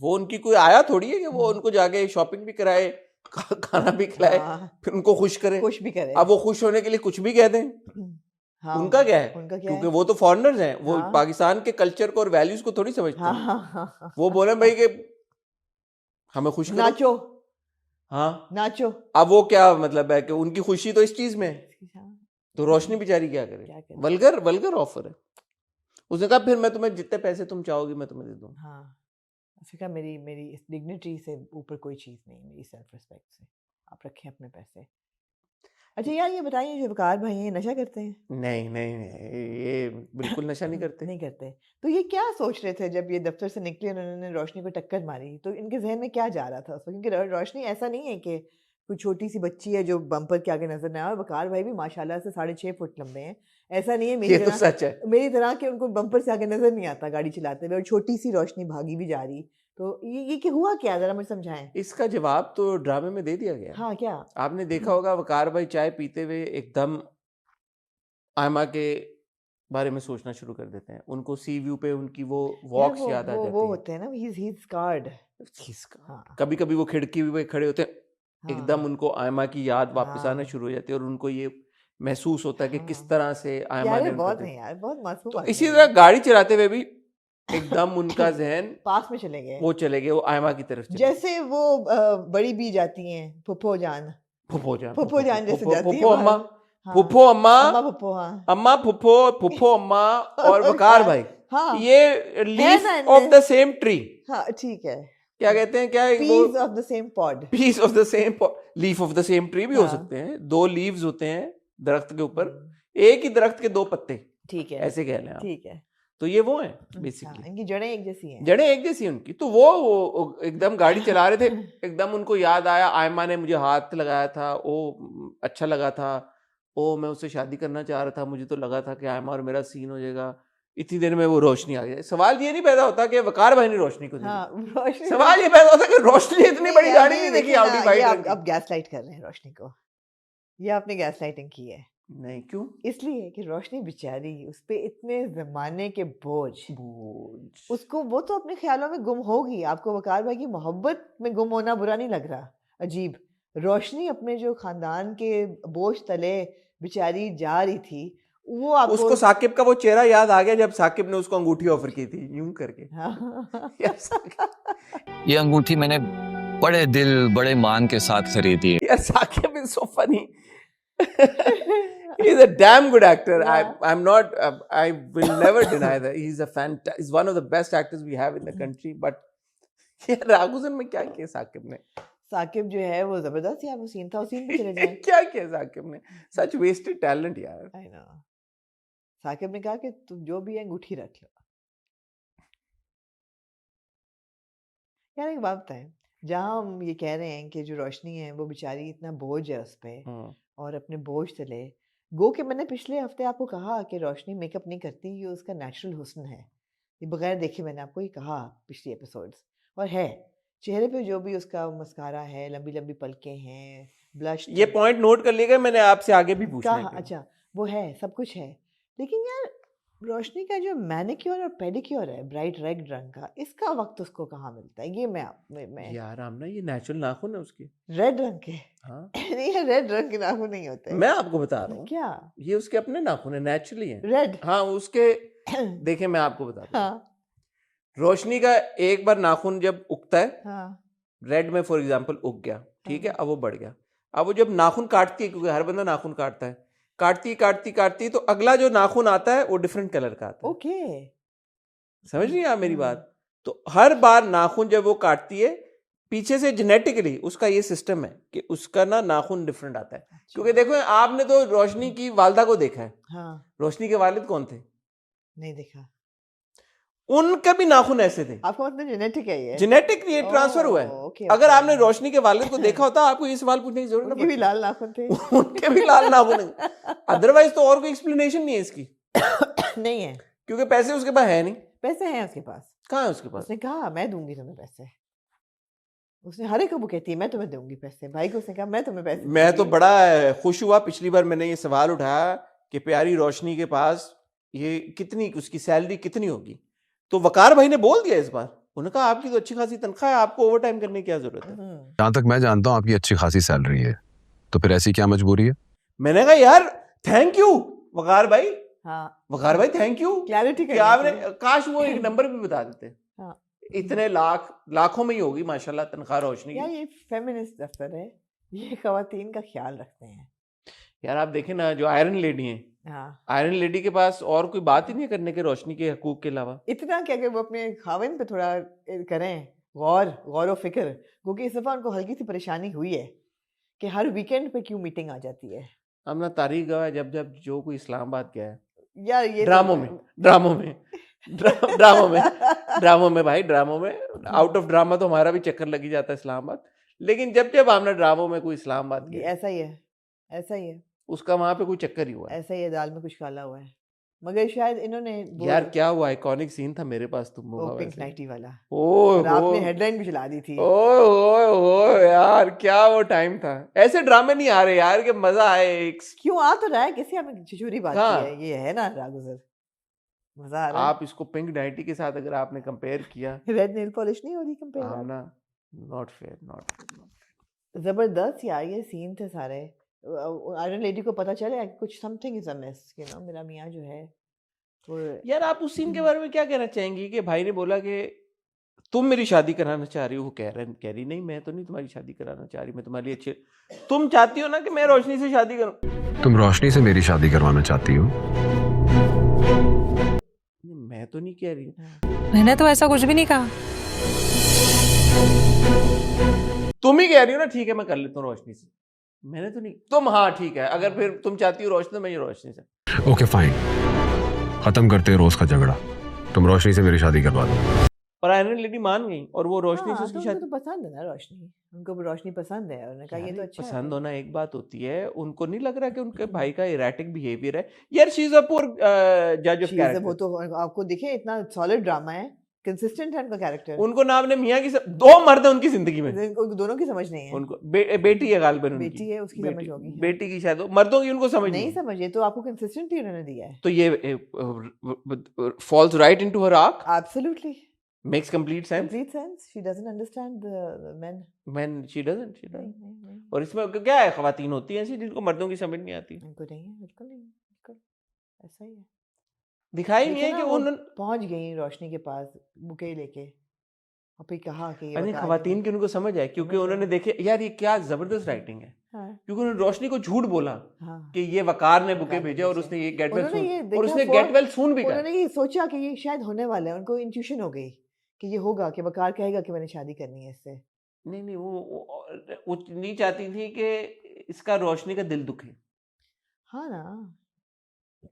वो उनकी कोई आया थोड़ी है कि वो उनको जाके शॉपिंग भी कराए, खाना भी खिलाए, फिर उनको खुश करे, खुश भी करे। अब वो खुश होने के लिए कुछ भी कह दें। हाँ, उनका क्या है? उनका क्या क्योंकि है? वो तो फॉरेनर्स हैं, वो हाँ। पाकिस्तान के कल्चर को और वैल्यूज को थोड़ी समझते हाँ, हैं। हाँ, वो बोले भाई कि हमें खुश करो, नाचो, हाँ नाचो। अब वो क्या मतलब है कि उनकी खुशी तो इस चीज में है, तो रोशनी बेचारी क्या करे? क्या करे? वल्गर ऑफर है। उसने कहा फिर मैं तुम्हें जितने पैसे तुम चाहोगी मैं तुम्हें दे दूंगा। हाँ, उसने कहा मेरी इस डिग्निटी से ऊपर कोई चीज नहीं, मेरी सेल्फ रिस्पेक्ट से आप रखें अपने पैसे। अच्छा यार ये बताइए, जो वकार भाई हैं नशा करते हैं? नहीं नहीं नहीं, ये बिल्कुल नशा नहीं करते। नहीं करते। तो ये क्या सोच रहे थे जब ये दफ्तर से निकले और उन्होंने रोशनी को टक्कर मारी? तो इनके जहन में क्या जा रहा था उस वक्त? क्योंकि रोशनी ऐसा नहीं है कि कोई छोटी सी बच्ची है जो बम्पर के आगे नजर ना आए, और वकार भाई भी माशाल्लाह से 6.5 फुट लंबे हैं। ऐसा नहीं है ये तो सच है। मेरी तरह कि उनको बम्पर से आगे नजर नहीं आता गाड़ी चलाते हुए, और छोटी सी रोशनी भागी भी जा रही। तो ये क्या हुआ, क्या जरा मुझे समझाएं। इसका जवाब तो ड्रामे में दे दिया गया। हाँ, क्या आपने देखा होगा वकार भाई चाय पीते हुए एकदम आयमा के बारे में सोचना शुरू कर देते हैं। उनको सी व्यू पे उनकी वो वॉक्स याद आ जाती वो है। होते हैं ना, ही इज स्कार्ड। हाँ, कभी कभी वो खिड़की पे खड़े होते हैं, हाँ, एकदम उनको आयमा की याद वापस हाँ, आना शुरू हो जाती है और उनको ये महसूस होता है कि किस हाँ। तरह से आयमा यार ने ये उनको बहुत देखा। है यार, बहुत मासूम तो आदमी इसी है। तरह गाड़ी चलाते हुए भी एकदम उनका जहन पास में चले गए, वो चले गए, वो आयमा की तरफ चले गए। जैसे वो बड़ी भी जाती हैं, फुप्पो जान फुप्पो जान जैसे जाती है फुप्पो अम्मा, हाँ, फुप्पो अम्मा, अम्मा फुप्पो, हाँ अम्मा फुप्पो अम्मा और वकार भाई, हाँ ये लीफ ना ऑफ द सेम ट्री। हाँ, ठीक है, क्या कहते हैं, क्या है वो? Piece of the same pod. Piece of the same leaf of the same tree भी हो हाँ। सकते हैं। 2 लीव्स होते हैं दरख्त के ऊपर, एक ही दरख्त के 2 पत्ते, ठीक है, ऐसे कह लें आप। ठीक है। तो ये वो हैं हाँ, बेसिकली, इनकी जड़ें एक जैसी हैं। जड़ें एक जैसी उनकी। तो वो एकदम गाड़ी चला रहे थे, एकदम उनको याद आया आयमा ने मुझे हाथ लगाया था, ओ अच्छा लगा था, ओ मैं उससे शादी करना चाह रहा था, मुझे तो लगा था कि आयमा और मेरा सीन हो जाएगा। इतनी देर में वो रोशनी आ गई। सवाल ये नहीं पैदा होता कि वकार भाई ने रोशनी को दी। हाँ, रोशनी सवाल ये पैदा होता कि रोशनी इतनी बड़ी गाड़ी नहीं देखी देखिए ना, आउडी ये फाइव आप रंग की। गैस लाइट कर रहे हैं रोशनी को। ये आपने गैस लाइटिंग की है। नहीं, क्यों? इसलिए कि रोशनी बेचारी, उस पे इतने जमाने के बोझ, बोझ। उसको वो तो अपने ख्यालों में गुम होगी। आपको वकार भाई की मोहब्बत में गुम होना बुरा नहीं लग रहा? अजीब। रोशनी अपने जो खानदान के बोझ तले बेचारी जा रही थी, वो आपको उसको साकिब का वो चेहरा याद आ गया जब साकिब ने उसको अंगूठी ऑफर की थी, यूं करके। हाँ। यार साकिब, ये अंगूठी मैंने बड़े दिल बड़े मान के साथ खरीदी है। यार Saqib is so funny. He's a damn good actor. Yeah. I'm not. I will never deny that he's one of the best actors we have in the country. But यार राघुजन में क्या किया साकिब ने? साकिब जो है वो जबरदस्त यार, वो सीन था, उस सीन पे चले जाए। क्या किया साकिब ने? Such wasted talent यार। I know. साकिब ने कहा कि तुम जो भी है अंगूठी रख लो। यार एक बात है, जहाँ हम ये कह रहे हैं कि जो रोशनी है वो बेचारी इतना बोझ है उस पे, और अपने बोझ तले गो के, मैंने पिछले हफ्ते आपको कहा कि रोशनी मेकअप नहीं करती, ये उसका नेचुरल हुस्न है। ये बगैर देखे मैंने आपको ये कहा पिछली एपिसोड्स, और है चेहरे पे जो भी उसका मस्कारा है, लंबी लंबी पलकें हैं, ब्लश, ये पॉइंट नोट कर लिएगा, मैंने आपसे आगे भी पूछना है। अच्छा वो है, सब कुछ है। लेकिन यार रोशनी का जो मैनिक्योर और पेडिक्योर है ब्राइट रेड रंग का, इसका वक्त उसको कहाँ मिलता है? ये मैं यार आमना ये नेचुरल नाखून है उसके। रेड रंग के हाँ नहीं, ये रेड रंग के नाखून नहीं होते। मैं आपको बता रहा हूँ, क्या ये उसके अपने नाखून है, नेचुरली है। रेड? हाँ उसके देखे, मैं आपको बता रहा हूँ, हाँ रोशनी का एक बार नाखून जब उगता है, हाँ रेड में फॉर एग्जांपल उग गया, ठीक है, अब वो बढ़ गया। अब वो जब नाखून काटती है, क्योंकि हर बंदा नाखून काटता है, काटती काटती काटती तो अगला जो नाखून आता है वो डिफरेंट कलर का आता है। ओके, समझ रही हैं आप मेरी बात? तो हर बार नाखून जब वो काटती है, पीछे से जेनेटिकली उसका ये सिस्टम है कि उसका ना नाखून डिफरेंट आता है। क्योंकि देखो आपने तो रोशनी की वालदा को देखा है, हाँ रोशनी के वालिद कौन थे? नहीं देखा। उनके भी नाखून ऐसे थे। आपको मतलब जेनेटिक है ये? जेनेटिक ये ट्रांसफर हुआ है। ओके, अगर ओके। आपने रोशनी के वालिद को देखा होता, आपको ये सवाल पूछने की जरूरत उनके भी लाल नाखून थे। उनके भी लाल नाखून है। अदरवाइज तो और कोई एक्सप्लेनेशन नहीं है इसकी। नहीं है, क्योंकि पैसे उसके पास है नहीं। पैसे हैं उसके पास। कहाँ है उसके पास? उसने कहा मैं दूंगी तुम्हें पैसे। उसने हर एक को कहती है मैं तुम्हें दूंगी पैसे। भाई को उसने कहा मैं तुम्हें पैसे मैं तो दूंगी। बड़ा खुश हुआ पिछली बार मैंने ये सवाल उठाया कि प्यारी रोशनी के पास ये कितनी, उसकी सैलरी कितनी होगी, तो वकार भाई ने बोल दिया इस बार। उन्होंने कहा आपकी तो अच्छी खासी तनख्वाह है, आपको ओवर टाइम करने की क्या जरूरत है। जहाँ तक मैं जानता हूँ आपकी अच्छी खासी सैलरी है, तो फिर ऐसी क्या मजबूरी है? मैंने कहा यार थैंक यू वकार भाई, हाँ वकार भाई थैंक यू क्लैरिटी कि आपने, काश वो एक नंबर भी बता देते। हाँ। इतने लाखों में ही होगी माशाल्लाह तनख्वाह रोशनी यार की। ये फेमिनिस्ट दफ्तर है, ये खवातीन का ख्याल रखते हैं। यार आप देखें ना, जो आयरन लेडी है, हाँ आयरन लेडी के पास और कोई बात ही नहीं है करने के रोशनी के हकूक के अलावा। इतना क्या कि वो अपने खाविन पे थोड़ा करें गौर व फिक्र, क्योंकि इस दफा उनको हल्की सी परेशानी हुई है कि हर वीकेंड पे क्यों मीटिंग आ जाती है। हमने तारीख गवा जब जब जो कोई इस्लामाबाद गया है, यार ये ड्रामों में भाई, ड्रामों में आउट ऑफ ड्रामा तो हमारा भी चक्कर लगी जाता है इस्लामाबाद, लेकिन जब जब हमने ड्रामों में कोई इस्लामाबाद ये गया, ऐसा ही है, ऐसा ही है, उसका वहां पे कोई चक्कर ही हुआ है। ऐसा ही है, दाल में कुछ काला हुआ है। मगर शायद इन्होंने यार क्या हुआ, आइकॉनिक सीन था मेरे पास तुम वो पिंक नाइटी वाला, ओए और आपने हेडलाइन भी चला दी थी। ओए यार क्या वो टाइम था। ऐसे ड्रामे नहीं आ रहे यार कि मजा आए। क्यों आ तो रहा है, किसी हमें छिछोरी बात हाँ। की है, ये है ना रागुजर, मजा आ रहा आप इसको पिंक नाइटी के साथ अगर आपने कंपेयर किया, है। रेड नेल पॉलिश नहीं हो रही compare? Aamna, not fair, not fair. जबरदस्त यार ये सीन थे सारे। आयरन लेडी को पता चले कि कुछ something is Amish, you know, मेरा मियां जो है वो। यार आप उस सीन के बारे में क्या कहना चाहेंगी कि भाई ने बोला कि तुम मेरी शादी कराना चाह रही हो, वो कह रही नहीं मैं तो नहीं तुम्हारी शादी कराना चाह रही, मैं तुम्हारी अच्छी, तुम चाहती हो ना कि मैं रोशनी से शादी करूं। तुम रोशनी से मेरी शादी करवाना चाहती हो? मैं तो नहीं कह रही। मैंने तो ऐसा कुछ भी नहीं कहा। तुम ही कह रही हो ना, ठीक है मैं कर लेता हूँ रोशनी से, मैंने तो नहीं। तुम हाँ ठीक है, अगर फिर तुम चाहती हो रोशनी तो मैं ये रोशनी से। ओके फाइन, खत्म करते हैं रोज का झगड़ा, तुम रोशनी से मेरी शादी करवा दो। और आयरन लेडी मान गई और वो रोशनी से हाँ, उसकी तो शादी। उनको तो पसंद है ना रोशनी, उनको भी रोशनी पसंद है, उन्होंने कहा ये तो अच्छा पसंद है। होना एक बात होती है, उनको नहीं लग रहा कि उनके भाई का इरेटिक बिहेवियर है। यार शी इज अ पुअर जज ऑफ She is a- वो कैरेक्टर। तो आपको दिखे इतना सॉलिड ड्रामा है, कंसिस्टेंट है उनका कैरेक्टर। उनको ना अपने मियाँ की दो मर्द है उनकी जिंदगी में, उनको दोनों की समझ नहीं है। उनको बेटी है गालिबन उनकी, बेटी है, उसकी समझ होगी। हाँ। बेटी की शायद, मर्दों की उनको समझ नहीं समझ, ये तो आपको कंसिस्टेंटली उन्होंने दिया है। तो ये falls right into her arc, Absolutely. makes complete sense Complete sense. She doesn't understand the men. when she doesn't नहीं। और इसमें क्या है, खवातीन होती हैं ऐसी जिनको मर्दों की समझ नहीं आती। उनको नहीं है, बिल्कुल नहीं, बिल्कुल ऐसा ही है। दिखाई नहीं है देखिए कि ना, वो उन्होंने, पहुंच गई रोशनी के पास बुके लेके, और फिर कहा कि ये अरे बता खवातीन दो। की उनको समझ है, क्योंकि समझ उन्होंने है। देखे यार ये क्या जबरदस्त राइटिंग है, हाँ, क्योंकि उन्होंने रोशनी को झूठ बोला हाँ। कि ये वकार ने बुके वकार ने भेजे और भेजे। उसने ये गेट वेल उन्होंने ये सून, देखा और उसने for- गेट वेल सून भी कहा। उन्होंने ये सोचा कि ये शायद होने वाला है, उनको इंट्यूशन हो गई कि ये होगा, कि वकार कहेगा कि मैंने शादी करनी है इससे। नहीं वो नहीं चाहती थी कि इसका रोशनी का दिल दुखे। हाँ ना,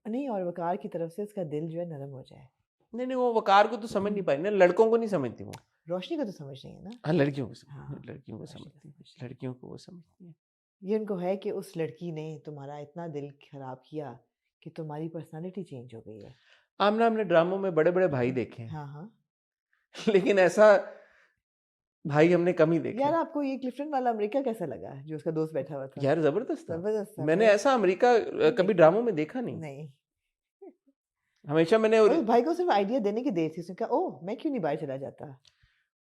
नहीं, और वकार की तरफ से उसका दिल जो है नरम हो जाए। नहीं वो वकार को तो समझ नहीं पाई ना, लड़कों को नहीं समझती वो। रोशनी को तो समझ नहीं है ना। हाँ लड़कियों को हाँ, लड़कियों को रोशनी को समझती समझ है, लड़कियों को वो समझती है। ये उनको है कि उस लड़की ने तुम्हारा इतना दिल खराब किया कि तुम्हारी पर्सनालिटी चेंज हो गई है। आमना हमने ड्रामों में बड़े बड़े भाई देखे हैं, हाँ हाँ। लेकिन ऐसा भाई हमने कम ही देखे यार हैं। आपको ये क्लिफ्टन वाला अमेरिका कैसा लगा, जो उसका दोस्त बैठा हुआ था? यार जबरदस्त था। जबरदस्त था। मैंने ऐसा अमेरिका कभी ड्रामों में देखा नहीं। नहीं, हमेशा मैंने और उस भाई को सिर्फ आइडिया देने की देर थी, उसने कहा ओह मैं क्यों नहीं बाहर चला जाता।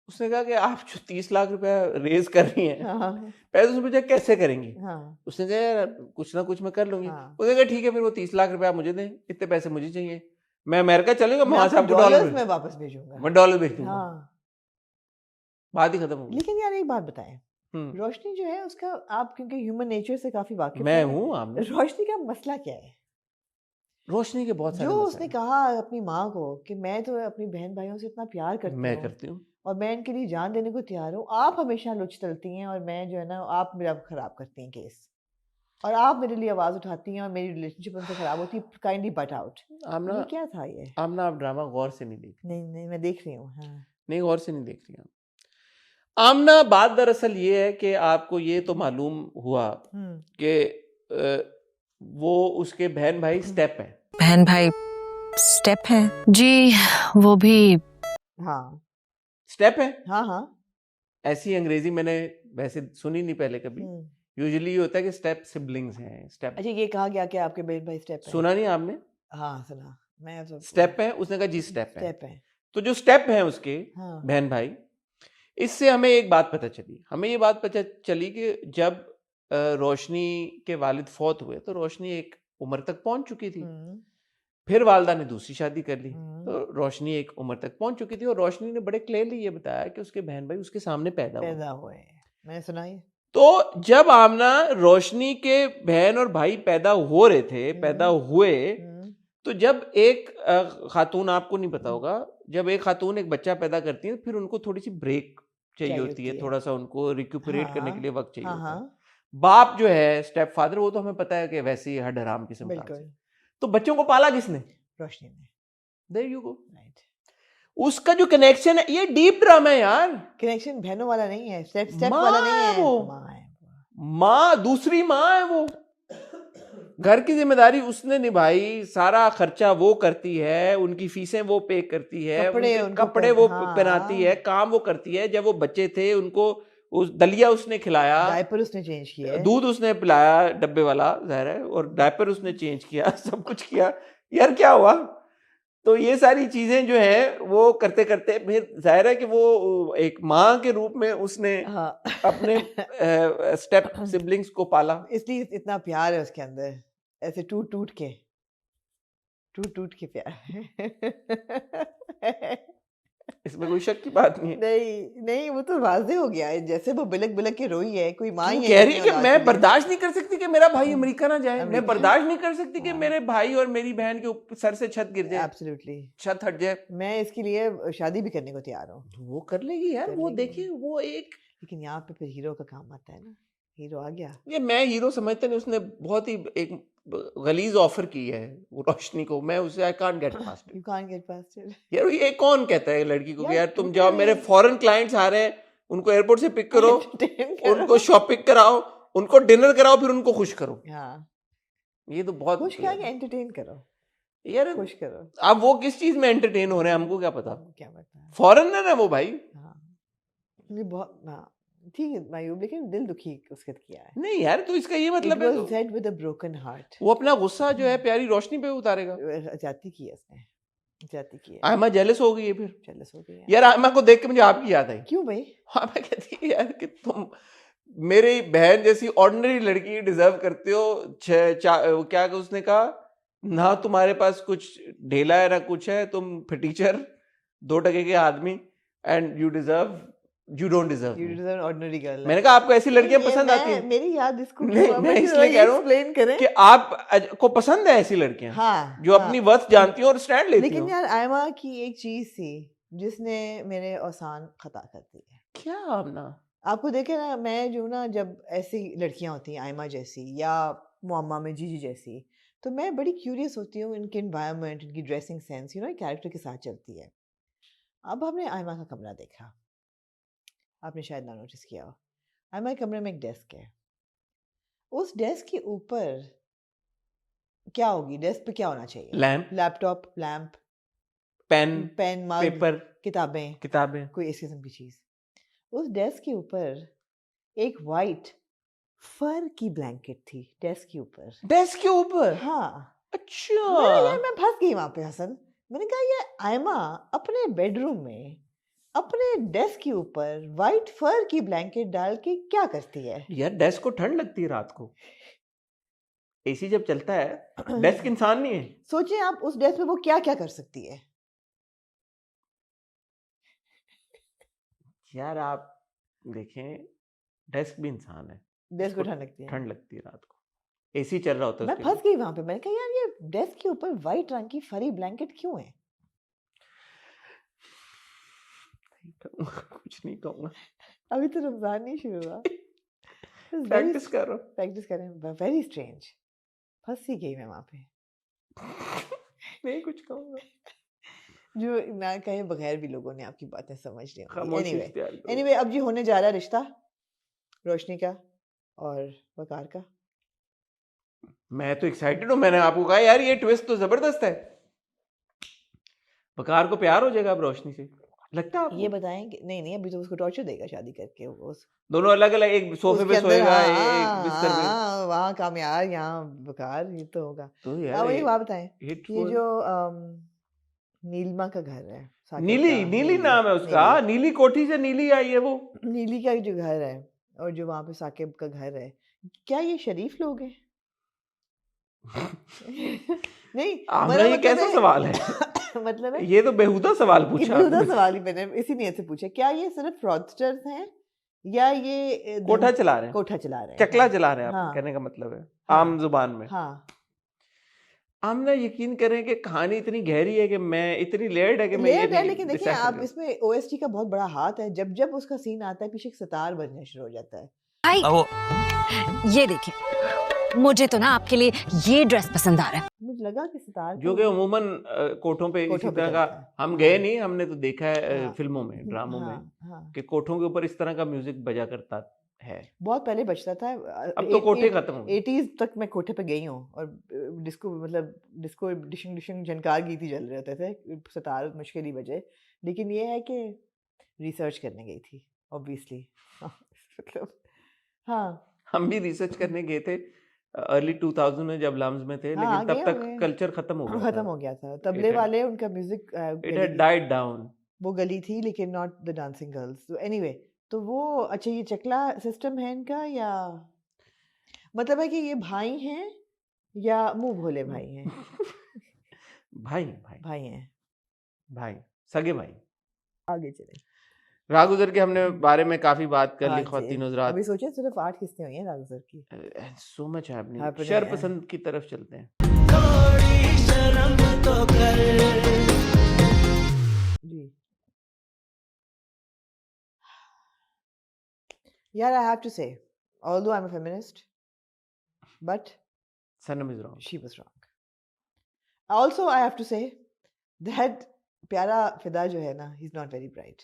उसने कहा कि आप जो 30 लाख रुपया रेज कर रही हैं, हाँ पहले तो उसने पूछा कैसे करेंगी। हाँ उसने कहा यार कुछ ना कुछ मैं कर लूंगी। हाँ। उसने कहा ठीक है फिर वो 30 लाख रुपया आप मुझे दें, इतने पैसे मुझे चाहिए, मैं अमेरिका चलूंगा, मैं वहां से आपको आपको डॉलर डॉलर्स में वापस भेजूंगा। मैं डॉलर भेज दूंगा। हाँ बात ही खत्म हो गई। लेकिन यार एक बात बताएं, हम्म, रोशनी जो है उसका, आप क्योंकि ह्यूमन नेचर से काफी वाकिफ मैं हैं, हूँ आमना। रोशनी का मसला क्या है? रोशनी के बहुत सारे जो मसले उसने हैं। कहा अपनी माँ को कि मैं तो अपनी बहन भाइयों से इतना प्यार करती मैं हूँ करती हूँ। और मैं इनके लिए जान देने को तैयार हूँ, आप हमेशा लुच चलती हैं और मैं जो है ना, आप मेरा खराब करती हैं केस, और आप मेरे लिए आवाज उठाती हैं और मेरी रिलेशनशिप उनसे खराब होती है, काइंडली बट आउट। आमना ये क्या था ये? आमना आप ड्रामा गौर से नहीं देख नहीं नहीं मैं देख रही हूँ। हाँ नहीं गौर से नहीं देख रही आप। आमना बात दरअसल ये है कि आपको ये तो मालूम हुआ कि वो उसके बहन भाई स्टेप है। बहन भाई स्टेप है जी, वो भी हाँ स्टेप है, हाँ हाँ ऐसी अंग्रेजी मैंने वैसे सुनी नहीं पहले कभी। हम्म। यूजुअली ये होता है कि स्टेप सिबलिंग्स हैं। स्टेप अच्छा ये कहा गया कि आपके बहन भाई स्टेप है? सुना नहीं आपने? हाँ सुना मैं तो। स्टेप है, उसने कहा जी स्टेप है। स्टेप है तो जो स्टेप है उसके हाँ बहन भाई, इससे हमें एक बात पता चली। हमें ये बात पता चली कि जब रोशनी के वालिद फौत हुए तो रोशनी एक उम्र तक पहुंच चुकी थी। फिर वालदा ने दूसरी शादी कर ली तो रोशनी एक उम्र तक पहुंच चुकी थी, और रोशनी ने बड़े क्लियरली ये बताया कि उसके बहन भाई उसके सामने पैदा हुए। मैंने सुना ये। तो जब आमना रोशनी के बहन और भाई पैदा हो रहे थे, पैदा हुए, तो जब एक खातून, आपको नहीं पता होगा, जब एक खातून एक बच्चा पैदा करती है फिर उनको थोड़ी सी ब्रेक चाहिए होती है, थोड़ा सा उनको रिक्यूपरेट करने के लिए वक्त चाहिए होता है। बाप जो है स्टेप फादर, वो तो हमें पता है कि वैसे ही हड हराम किस्म का। तो बच्चों को पाला किसने? रोशनी ने। There you go. उसका जो कनेक्शन है, ये डीप ड्रामा है यार। कनेक्शन बहनों वाला नहीं है, स्टेप वाला नहीं है, वो माँ दूसरी माँ है। वो घर की जिम्मेदारी उसने निभाई, सारा खर्चा वो करती है, उनकी फीसें वो पे करती है, कपड़े वो पहनाती है, काम वो करती है। जब वो बच्चे थे उनको उस दलिया उसने खिलाया, डायपर उसने चेंज किया, दूध उसने पिलाया डब्बे वाला जाहिर है, और डायपर उसने चेंज किया, सब कुछ किया। यार क्या हुआ? तो ये सारी चीजें जो है वो करते करते फिर जाहिर है कि वो एक माँ के रूप में उसने अपने स्टेप सिबलिंग्स को पाला। इसलिए इतना प्यार है उसके अंदर, ऐसे टूट टूट के प्यार। इसमें कोई शक की बात नहीं है। नहीं वो तो वाज़ेह हो गया है, जैसे वो बिलक बिलक के रोई है, कोई माँ ही कह रही है कि मैं बर्दाश्त नहीं कर सकती कि मेरा भाई अमेरिका ना जाए, मैं बर्दाश्त नहीं कर सकती कि मेरे भाई और मेरी बहन के सर से छत गिर जाए, एब्सोल्युटली छत हट जाए। मैं इसके लिए शादी भी करने को तैयार हूँ। वो कर लेगी यार, वो देखिए वो एक, लेकिन यहाँ पे फिर हीरो का काम आता है ना, हीरो आ गया। ये मैं हीरो समझता नहीं, उसने बहुत ही एक गलीज ऑफर की है वो रोशनी को, मैं उसे I can't get past. You can't get past it. यार ये कौन कहता है लड़की को कि यार तुम जाओ, मेरे फॉरेन क्लाइंट्स आ रहे हैं, उनको एयरपोर्ट से पिक करो, उनको शॉपिंग कराओ, उनको डिनर कराओ, फिर उनको खुश करो। हाँ ये तो बहुत खुश क्या, एंटरटेन करो यार, खुश करो। अब वो किस चीज में एंटरटेन हो रहे हैं हमको क्या पता, क्या पता, फॉरेनर है वो भाई। हाँ ये बहुत, हाँ ठीक है मायूब, लेकिन दिल दुखी उसके किया है। नहीं यार, तो इसका ये मतलब है said with a broken heart, वो अपना गुस्सा जो है प्यारी रोशनी पे उतारेगा। जाती की है उसने, जाती की है। आयमा जेलस हो गई है, फिर जेलस हो गई है यार। आयमा को देख के मुझे आपकी याद आई। क्यों भाई? आयमा कहती है यार कि तुम मेरी बहन जैसी ऑर्डिनरी लड़की डिजर्व करते हो। क्या उसने कहा ना, तुम्हारे पास कुछ ढेला है ना कुछ है, तुम टीचर 2 टके के आदमी, and you don't deserve ordinary girl. मैंने कहा आपको ऐसी लड़कियां पसंद आती हैं? मेरी याद इसको मैं इसलिए कह रहा हूँ कि आप को पसंद है ऐसी लड़कियां, हाँ, जो अपनी वर्थ जानती हैं और स्टैंड लेती हैं। लेकिन यार आयमा की एक चीज थी जिसने मेरे औसान खता कर दी है। क्या आमना? आपको देखे ना, मैं जो ना, जब ऐसी लड़कियां होती हैं आयमा जैसी या मुअम्मा में जीजी जैसी, तो मैं बड़ी क्यूरियस होती हूँ इनके एनवायरनमेंट, इनकी ड्रेसिंग सेंस, कैरेक्टर के साथ चलती है। अब हमने आयमा का कमरा देखा, आपने शायद ना नोटिस किया हो, आयमा के कमरे में एक डेस्क है। उस डेस्क के ऊपर क्या होगी? डेस्क पे क्या होना चाहिए? लैंप, लैपटॉप, लैंप, पेन, मग, पेपर, किताबें, कोई इस किस्म की चीज। उस डेस्क के ऊपर एक वाइट फर की ब्लैंकेट थी, डेस्क के ऊपर। डेस्क के ऊपर? हाँ, अच्छा मैं फंस गई वहां पे हसन। मैंने कहा ये आयमा अपने बेडरूम में अपने डेस्क के ऊपर वाइट फर की ब्लैंकेट डाल के क्या करती है? यार डेस्क को ठंड लगती है रात को, एसी जब चलता है। डेस्क इंसान नहीं है। सोचिए आप उस डेस्क पे वो क्या क्या कर सकती है। यार आप देखें, डेस्क भी इंसान है, डेस्क को उसको ठंड लगती है। ठंड लगती है रात को, एसी चल रहा होता है मैं उसके फंस गई वहां पे। मैंने कहा यार ये डेस्क के ऊपर वाइट रंग की फरी ब्लैंकेट क्यों है? लिए। कुछ नहीं कहूंगा, अभी तो रमजान नहीं शुरू हुआ। प्रैक्टिस कर रहा हूँ। प्रैक्टिस करें। Very strange. फंस ही गई मैं वहां पे। नहीं कुछ कहूंगा, जो ना कहे बगैर भी लोगों ने आपकी बातें समझ ली होंगी। खामोशी एनीवे इख्तियार करो। एनीवे अब जी होने जा रहा है रिश्ता रोशनी का और वकार का। मैं तो एक्साइटेड हूँ। मैंने आपको कहा यार ये ट्विस्ट तो जबरदस्त है। वकार को प्यार हो जाएगा अब रोशनी से, लगता है आपको? ये बताएं कि नहीं अभी तो उसको टॉर्चर देगा शादी करके। वो दोनों अलग अलग, एक सोफे पे सोएगा, एक बिस्तर पे। वहाँ कामयार यहाँ वकार, ये तो होगा। तो अब यार ये बात बताएं, हिट ये जो नीलिमा का घर है, साकिब नीली का, नीली नाम है उसका। नीली कोठी से नीली आई है वो। नीली का जो घर है और जो वहाँ पे साकिब का घर है, क्या ये शरीफ लोग हैं? नहीं आमना, ये कैसा सवाल है? मतलब है ये तो बेहुदा सवाल पूछा बेहुदा आपने। सवाल ही मैंने इसी नीयत से पूछा। क्या ये सिर्फ फ्रॉडस्टर्स हैं या ये कोठा चला रहे हैं, कोठा चला रहे हैं, चकला चला रहे हैं, हाँ। आप कहने का मतलब है हाँ। आम जुबान में। हाँ आमना यकीन करें कि कहानी इतनी गहरी है कि मैं इतनी लेयर्ड है कि मैं ये लेयर है, नहीं लेकिन देखिए decide आप कर- इसमें ओएसटी का बहुत बड़ा हाथ है। जब जब उसका सीन आता है पीछे एक सितार बजना शुरू हो जाता है। भाई अब वो ये देखिए, मुझे तो ना आपके लिए ये ड्रेस पसंद आ रहा है। मुझे लगा कि सितार जो कि अमूमन कोठों पे इसी कोठों पे तरह का, चलता है। हम हाँ। गए नहीं, हमने तो देखा है हाँ। फिल्मों में, ड्रामों में, हाँ। कि कोठों के ऊपर इस तरह का म्यूजिक बजा करता है। बहुत पहले बजता था। अब तो कोठे खत्म हो गए। 80s तक मैं कोठे पे गई हूँ और डिस्को मतलब डिस्को डिशिंग डिशिंग झनकार गीत ही चल रहे होते थे, सितार मुश्किल ही बजे। लेकिन ये है कि रिसर्च करने गई थी ऑब्वियसली। मतलब हाँ हम भी रिसर्च करने गए थे अर्ली 2000 में जब लम्स में थे, हाँ, लेकिन तब गए तक होंगे। कल्चर खत्म हो गया खत्म हो गया था। तबले had- वाले उनका music it had died down. वो गली थी लेकिन नॉट द डांसिंग गर्ल्स। तो एनीवे तो वो अच्छा ये चकला सिस्टम है इनका, या मतलब है कि ये भाई हैं या मुंह भोले भाई हैं? भाई भाई भाई हैं। भाई, सगे भाई। आगे चले। राह गुजर के हमने बारे में काफी बात कर ली, हाँ जी। ख्वातीन हज़रात। अभी सोचे सिर्फ 8 किस्तें हुई हैं रागुजर की। So much happening. Happening, sir yeah. पसंद की तरफ चलते हैं। जी यार आई हैव टू से, although I'm a feminist, but Sanam is wrong. she was wrong. Also I have to say that प्यारा फिदा जो है ना, he's not very bright.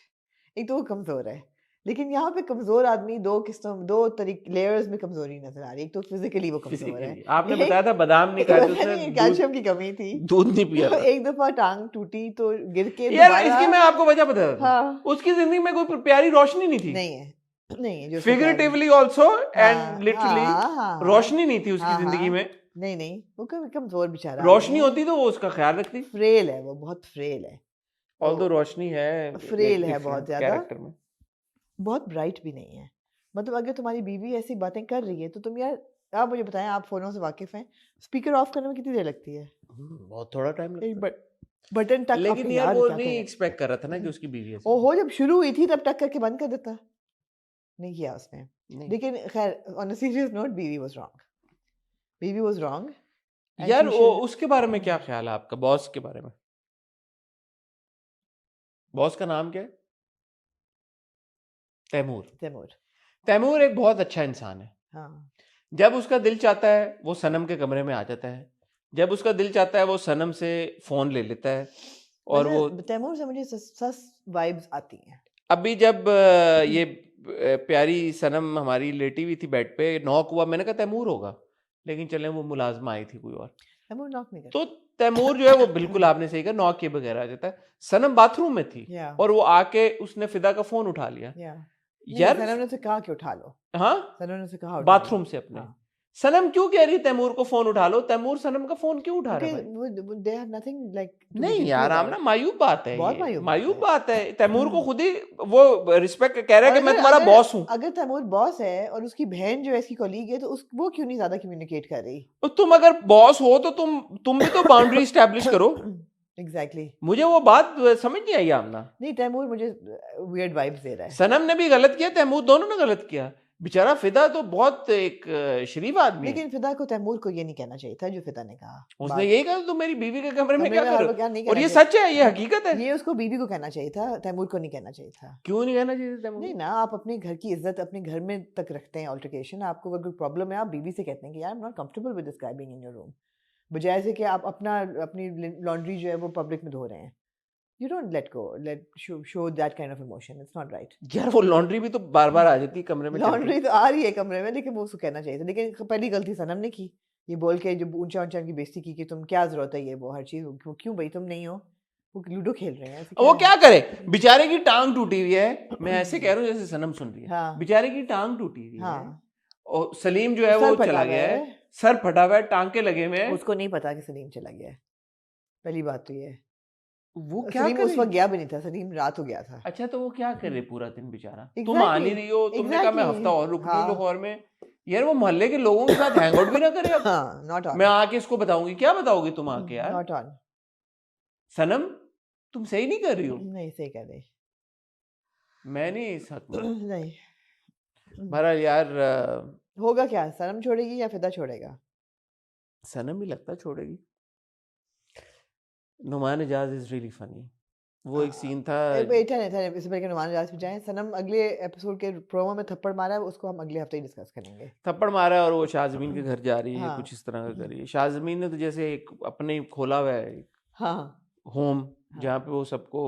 एक तो वो कमजोर है, लेकिन यहाँ पे कमजोर आदमी दो किस्तों, दो लेयर्स में कमजोरी नजर आ रही है। एक तो फिजिकली वो कमजोर है। आपने बताया था बादाम नहीं खाया, पता नहीं कैल्शियम की कमी थी। दूध नहीं पिया था। एक दफा टांग टूटी तो गिर के यार दोबारा- इसकी मैं आपको वजह बता देता हूँ। हाँ उसकी जिंदगी में कोई प्यारी रोशनी नहीं थी। नहीं है जो उसने फिगरेटिवली ऑल्सो हाँ, एंड लिटरली हाँ, रोशनी नहीं थी उसकी हाँ, जिंदगी हाँ। में। नहीं वो कमजोर बेचारा रोशनी होती तो वो उसका ख्याल रखती। फ्रेल है, वो बहुत फ्रेल है। ऑल्दो रोशनी है, फ्रेल है बहुत ज्यादा। कैरेक्टर में बहुत ब्राइट भी नहीं है। मतलब अगर तुम्हारी बीवी ऐसी बातें कर रही है तो तुम यार, आप मुझे बताएं, आप फोनों से वाकिफ हैं, स्पीकर ऑफ करने में कितनी देर लगती है? बहुत थोड़ा टाइम एक लगता है। बटन टक। लेकिन अपने यार वो क्या नहीं करें? एक्सपेक्ट कर रहा था ना कि उसकी बीवी ऐसी ओहो जब शुरू हुई थी तब टक करके बंद कर देता। नहीं किया उसने। नहीं। लेकिन खैर ऑन अ सीरियस नोट, बीवी वाज रॉन्ग। बीवी वाज रॉन्ग। यार वो उसके बारे में क्या ख्याल है आपका, बॉस के बारे में? बॉस का नाम क्या है? तैमूर। तैमूर एक बहुत अच्छा इंसान है। हाँ जब उसका दिल चाहता है वो सनम के कमरे में आ जाता है, जब उसका दिल चाहता है वो सनम से फोन ले लेता है, और वो तैमूर से मुझे सस वाइब्स आती हैं। अभी जब ये प्यारी सनम हमारी लेटी हुई थी बेड पे, नॉक हुआ, मैंने कहा तैमूर होगा, लेकिन चले वो मुलाजमा आई थी कोई और। तैमूर नॉक नहीं करता। तो तैमूर जो है वो बिल्कुल आपने सही कहा, नॉक के बगैर आ जाता है। सनम बाथरूम में थी या और वो आके उसने फिदा का फोन उठा लिया। या यार सनम ने उसे कहा कि उठा लो। हाँ, सनम ने उसे कहा उठा लो। बाथरूम से अपने हाँ। सनम क्यों कह रही है तैमूर को फोन उठा लो? तैमूर सनम का फोन क्यों उठा रहा है भाई? दे हैव नथिंग लाइक नहीं यार, आमना मायूब बात है, बहुत ये मायूब बात है। बात है। तैमूर को खुद ही वो रिस्पेक्ट कह रहा है कि मैं तुम्हारा बॉस हूँ। अगर तैमूर बॉस है और उसकी बहन जो है इसकी कॉलीग है, तो वो क्यों नहीं ज्यादा कम्युनिकेट कर रही? तो तुम अगर बॉस हो तो तुम भी तो बाउंड्री स्टैब्लिश करो। एग्जैक्टली मुझे वो बात समझ नहीं आई आमना। नहीं, तैमूर मुझे वियर्ड वाइब्स दे रहा है। सनम ने भी गलत किया, तैमूर, दोनों ने गलत किया। बेचारा फिदा तो बहुत एक शरीफ आदमी है। लेकिन फिदा को तैमूर को ये नहीं कहना चाहिए था जो फिदा ने कहा। उसने यही कहा तुम मेरी बीवी के कमरे में क्या कमरे में कर हर रहे वक्त क्या नहीं हो? और कहना ये चाहिए। सच है, ये हकीकत है। ये उसको बीवी को कहना चाहिए था, तैमूर को नहीं कहना चाहिए था। क्यों नहीं कहना चाहिए तैमूर? नहीं ना, आप अपने घर की इज्जत अपने घर में तक रखते हैं। ऑल्टरकेशन, आपको अगर कोई प्रॉब्लम है आप बीवी से कहते हैं कि यार आई am not comfortable with this guy being in your room, बजाय से कि आप अपनी लॉन्ड्री जो है वो पब्लिक में धो रहे हैं। You don't show that kind of emotion. It's not right. यार वो लॉन्ड्री भी तो बार बार आ जाती है कमरे में। लॉन्ड्री तो आ रही है कमरे में, लेकिन वो उसको कहना चाहिए था। लेकिन पहली गलती सनम ने की, ये बोल के जो ऊंचा ऊंचा की बेइज्जती की कि तुम क्या जरूरत है ये वो हर चीज, क्यों भाई तुम नहीं हो, वो लूडो खेल रहे हैं। वो क्या करे, बेचारे की टांग टूटी हुई है। मैं ऐसे कह रहा हूँ जैसे सनम सुन रही है। हाँ। बेचारे की टांग टूटी हुई है। हाँ। और सलीम जो है सर वो फटा चला हुआ गया है, है। सर फटा हुआ है, टांके लगे हुए हैं। उसको नहीं पता कि सलीम चला गया है। पहली बात तो ये है। वो क्या सलीम करे? उस वक्त गया भी नहीं था, सलीम रात हो गया था। अच्छा तो वो क्या करे पूरा दिन बेचारा? तुम Exactly. आ नहीं रही हो, तुमने कहा मैं Exactly. हफ्ता और रुकती हूँ हाँ। लाहौर में। यार वो मोहल्ले के लोगों के साथ हैंग आउट भी ना करे अब। हाँ, नॉट ऑन। मैं आके इसको बताऊंगी, क्या बताओगी तुम आके यार? Not on. सनम तुम सही नहीं कर रही हो। नहीं सही कर रही। मैं नहीं इस हक में। नहीं। बहरहाल यार, होगा क्या, सनम छोड़ेगी या फिदा छोड़ेगा? सनम ही लगता छोड़ेगी। Numan Ejaz is really funny. वो एक सीन था। बेटा नहीं था, इससे पहले कि नुमान एजाज पे जाएं, सनम अगले एपिसोड के प्रोमो में थप्पड़ मारा है, उसको हम अगले हफ्ते ही डिस्कस करेंगे। थप्पड़ मारा और वो शाहजमीन के घर जा रही है, हाँ। कुछ इस तरह का कर रही है। शाहजमीन ने तो जैसे एक अपने खोला हुआ है हाँ। होम, जहाँ पे वो सबको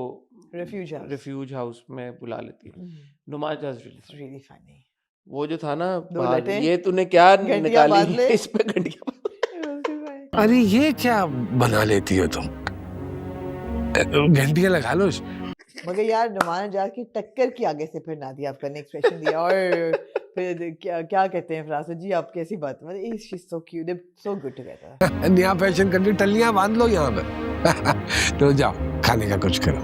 रिफ्यूज हाउस में बुला लेती है। Numan Ejaz really funny. वो जो था ना, दो लटे, ये तूने क्या घंटियां बांध निकाली ले। इस पे घंटियां। अरे ये क्या बना लेती हो तुम? घंटियां लगा लो। मगर यार नुमान एजाज की टक्कर की आगे से फिर नादिया आपका ने एक्सप्रेशन दिया, और फिर क्या कहते हैं फरासत जी, आप कैसी बात, मतलब she is so cute, they so good together. नया फैशन कर ली, टल्लियां बांध लो यहाँ पे। तो जाओ खाने का कुछ करो।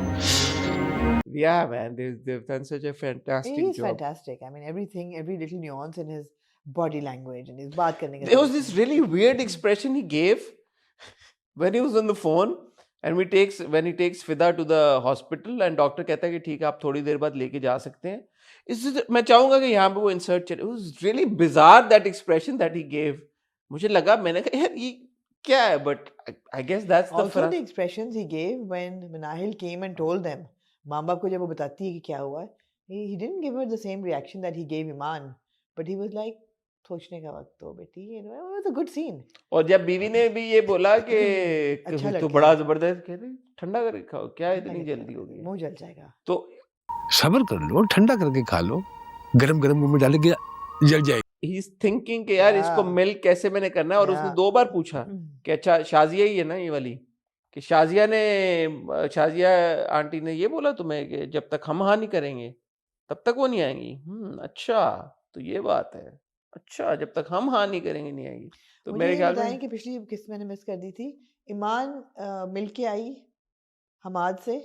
Yeah, man, they've done such a fantastic He's job. fantastic. I mean, everything, every little nuance in his body language and his बात करने का There was तरीका। this really weird expression he gave when he was on the phone, and when he takes Fida to the hospital, and doctor कहता है कि ठीक है आप थोड़ी देर बाद लेके जा सकते हैं। मैं चाहूंगा कि यहाँ पे वो इंसर्ट चले। It was really bizarre that expression that he gave. मुझे लगा, मैंने कहा यार ये क्या है, but I guess that's the Also the expressions he gave when Manahil came and told them, माँ बाप को जब वो बताती है कि क्या हुआ है, he didn't give her the same reaction that he gave Iman, but he was like, सोचने का वक्त तो बेटी, it was a good scene. और जब बीवी ने भी ये बोला कि अच्छा तो लड़का बड़ा है। जबरदस्त, कह रही ठंडा करके खाओ, क्या इतनी जल्दी हो गई? मुंह जल जाएगा। तो सब्र कर लो, ठंडा करके खा लो, गरम गरम मुंह में डाले कि जल जाएगी। ही इज थिंकिंग कि यार इसको Yeah. मिल्क कैसे मैंने करना है। और उसने 2 बार पूछा कि अच्छा शाजिया ही है ना ये वाली, कि शाजिया आंटी ने ये बोला तुम्हें कि जब तक हम हाँ नहीं करेंगे तब तक वो नहीं आएंगी। अच्छा तो ये बात है, अच्छा जब तक हम हाँ नहीं करेंगे नहीं आएगी। तो मुझे मेरे ये ख्याल बताएं में कि पिछली किस्त मैंने मिस कर दी थी, ईमान मिल के आई हमाद से,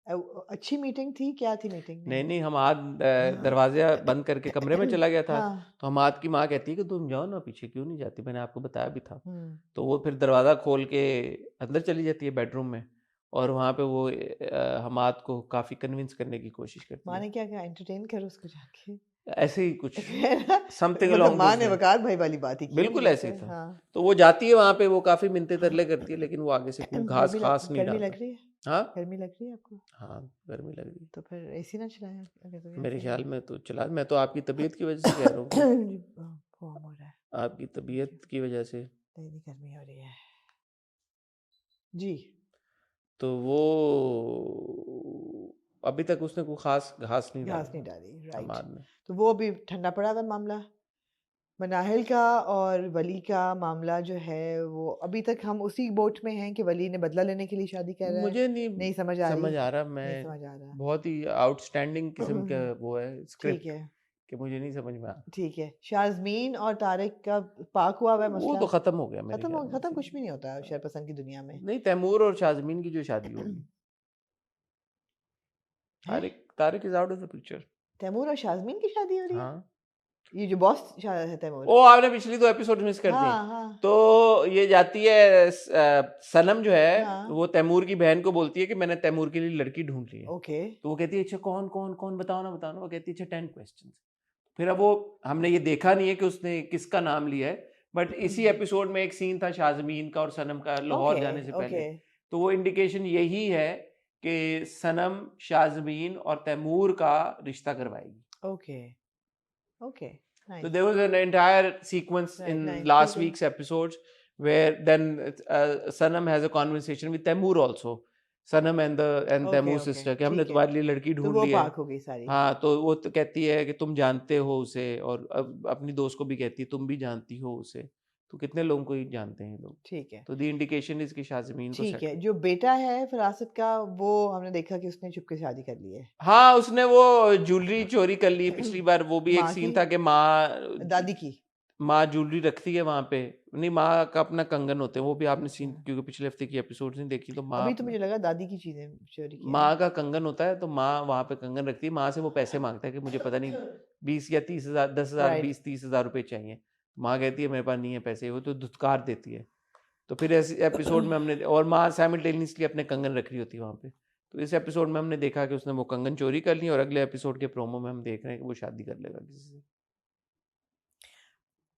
अच्छी मीटिंग थी, क्या थी मीटिंग? नहीं हमाद दरवाजा बंद करके कमरे में चला गया था। हाँ। तो हमाद की माँ कहती है कि तुम जाओ ना पीछे, क्यों नहीं जाती, मैंने आपको बताया भी था। हम्म। तो वो फिर दरवाज़ा खोल के अंदर चली जाती है बेडरूम में, और वहाँ पे वो हमाद को काफ़ी कन्विंस करने की कोशिश करती माँ है। ने क्या कहा, एंटरटेन करो उसको जाके। ऐसे ही कुछ समथिंग मतलब along माँ those ने lines। वकार भाई वाली बात ही की। बिल्कुल मुझे ऐसे ही लगता है, था। हाँ। तो वो जाती है वहाँ पे, वो काफ़ी मिन्नतें तरले करती है, लेकिन वो आगे से कोई घास खास नहीं गर्मी लग डालता। रही है? हाँ गर्मी लग रही है आपको? हाँ गर्मी लग रही है। तो फिर एसी ना चलाएं अगर तो मेरे ख्याल में तो चला, मैं तो आपकी तबीयत की वजह से कह रहा हूँ कि फॉर्म हो रहा है, आपकी तबीयत की वजह से। इतनी गर्मी हो रही है जी। तो वो अभी तक उसने कोई खास घास नहीं घास डाली नहीं डाली, राइट। हमाद ने। तो वो अभी ठंडा पड़ा हुआ मामला। मनाहिल का और वली का मामला जो है वो अभी तक हम उसी बोट में हैं कि वली ने बदला लेने के लिए शादी कर रहा है। मुझे नहीं समझ आ रही, समझ आ रहा। नहीं मैं समझ आ रहा। बहुत ही आउटस्टैंडिंग किस्म का वो है स्क्रिप्ट ठीक है। कि मुझे नहीं समझ में आता। ठीक है, शाज़मीन और तारिक का पाक हुआ है वो मसला? तो खत्म हो गया मेरे ख्याल में खत्म से। कुछ भी नहीं होता है शरपसंद की दुनिया में। नहीं, तैमूर और शाज़मीन की जो शादी होगी, Tariq is out of the picture. Taimur और शाज़मीन की शादी हो रही है? हाँ, ये जो बॉस है तैमूर। ओ आपने पिछली 2 एपिसोड मिस कर दी। हाँ हाँ तो ये जाती है सनम जो है हाँ। वो तैमूर की बहन को बोलती है कि मैंने तैमूर के लिए लड़की ढूंढ ली है। ओके तो वो कहती है अच्छा कौन कौन कौन बताओ ना बताओ ना। वो कहती है अच्छा 10 क्वेश्चंस। फिर अब वो हमने ये देखा नहीं है कि उसने किसका नाम लिया है, बट इसी एपिसोड में एक सीन था शाज़मीन का और सनम का लाहौर जाने से पहले। तो वो इंडिकेशन यही है कि सनम शाज़मीन और तैमूर का रिश्ता करवाएगी। Okay okay So there was an entire sequence Right, in nice. last Okay. week's episodes where then Sanam has a conversation with Taimur also. Sanam and Okay, Taimur's okay. sister कि हमने ठीक है। तुम्हारे लिए लड़की तो ढूंढ वो ली है। पाक हो गई सारी। हाँ, तो वो तो कहती है कि तुम जानते हो उसे, और अपनी दोस्त को भी कहती है तुम भी जानती हो उसे। तो कितने लोगों को ही जानते हैं लोग। ठीक है तो दी इंडिकेशन इज कि शाज़मीन को ठीक है। जो बेटा है फरासत का, वो हमने देखा कि उसने चुपके से शादी कर ली है। हाँ, उसने वो ज्वेलरी चोरी कर ली पिछली बार। वो भी एक माँ सीन की? था कि दादी की। माँ ज्वेलरी रखती है वहां पे। नहीं, माँ का अपना कंगन होते हैं। वो भी आपने सीन, क्योंकि पिछले हफ्ते की एपिसोड नहीं देखी तो माँ अभी तो मुझे लगा दादी की चीजें चोरी की है। माँ का कंगन होता है, तो माँ वहां पे कंगन रखती है। माँ से वो पैसे मांगता है कि मुझे पता नहीं 20 या 30,000 10,000 Right. 20-30,000 रुपए चाहिए। माँ कहती है मेरे पास नहीं है पैसे। वो तो धुतकार देती है। तो फिर ऐसे एपिसोड में हमने, और माँ साइमल्टेनियसली अपने कंगन रख रही होती है वहां पे। तो इस एपिसोड में हमने देखा कि उसने वो कंगन चोरी कर ली, और अगले एपिसोड के प्रोमो में हम देख रहे हैं कि वो शादी कर लेगा किसी से।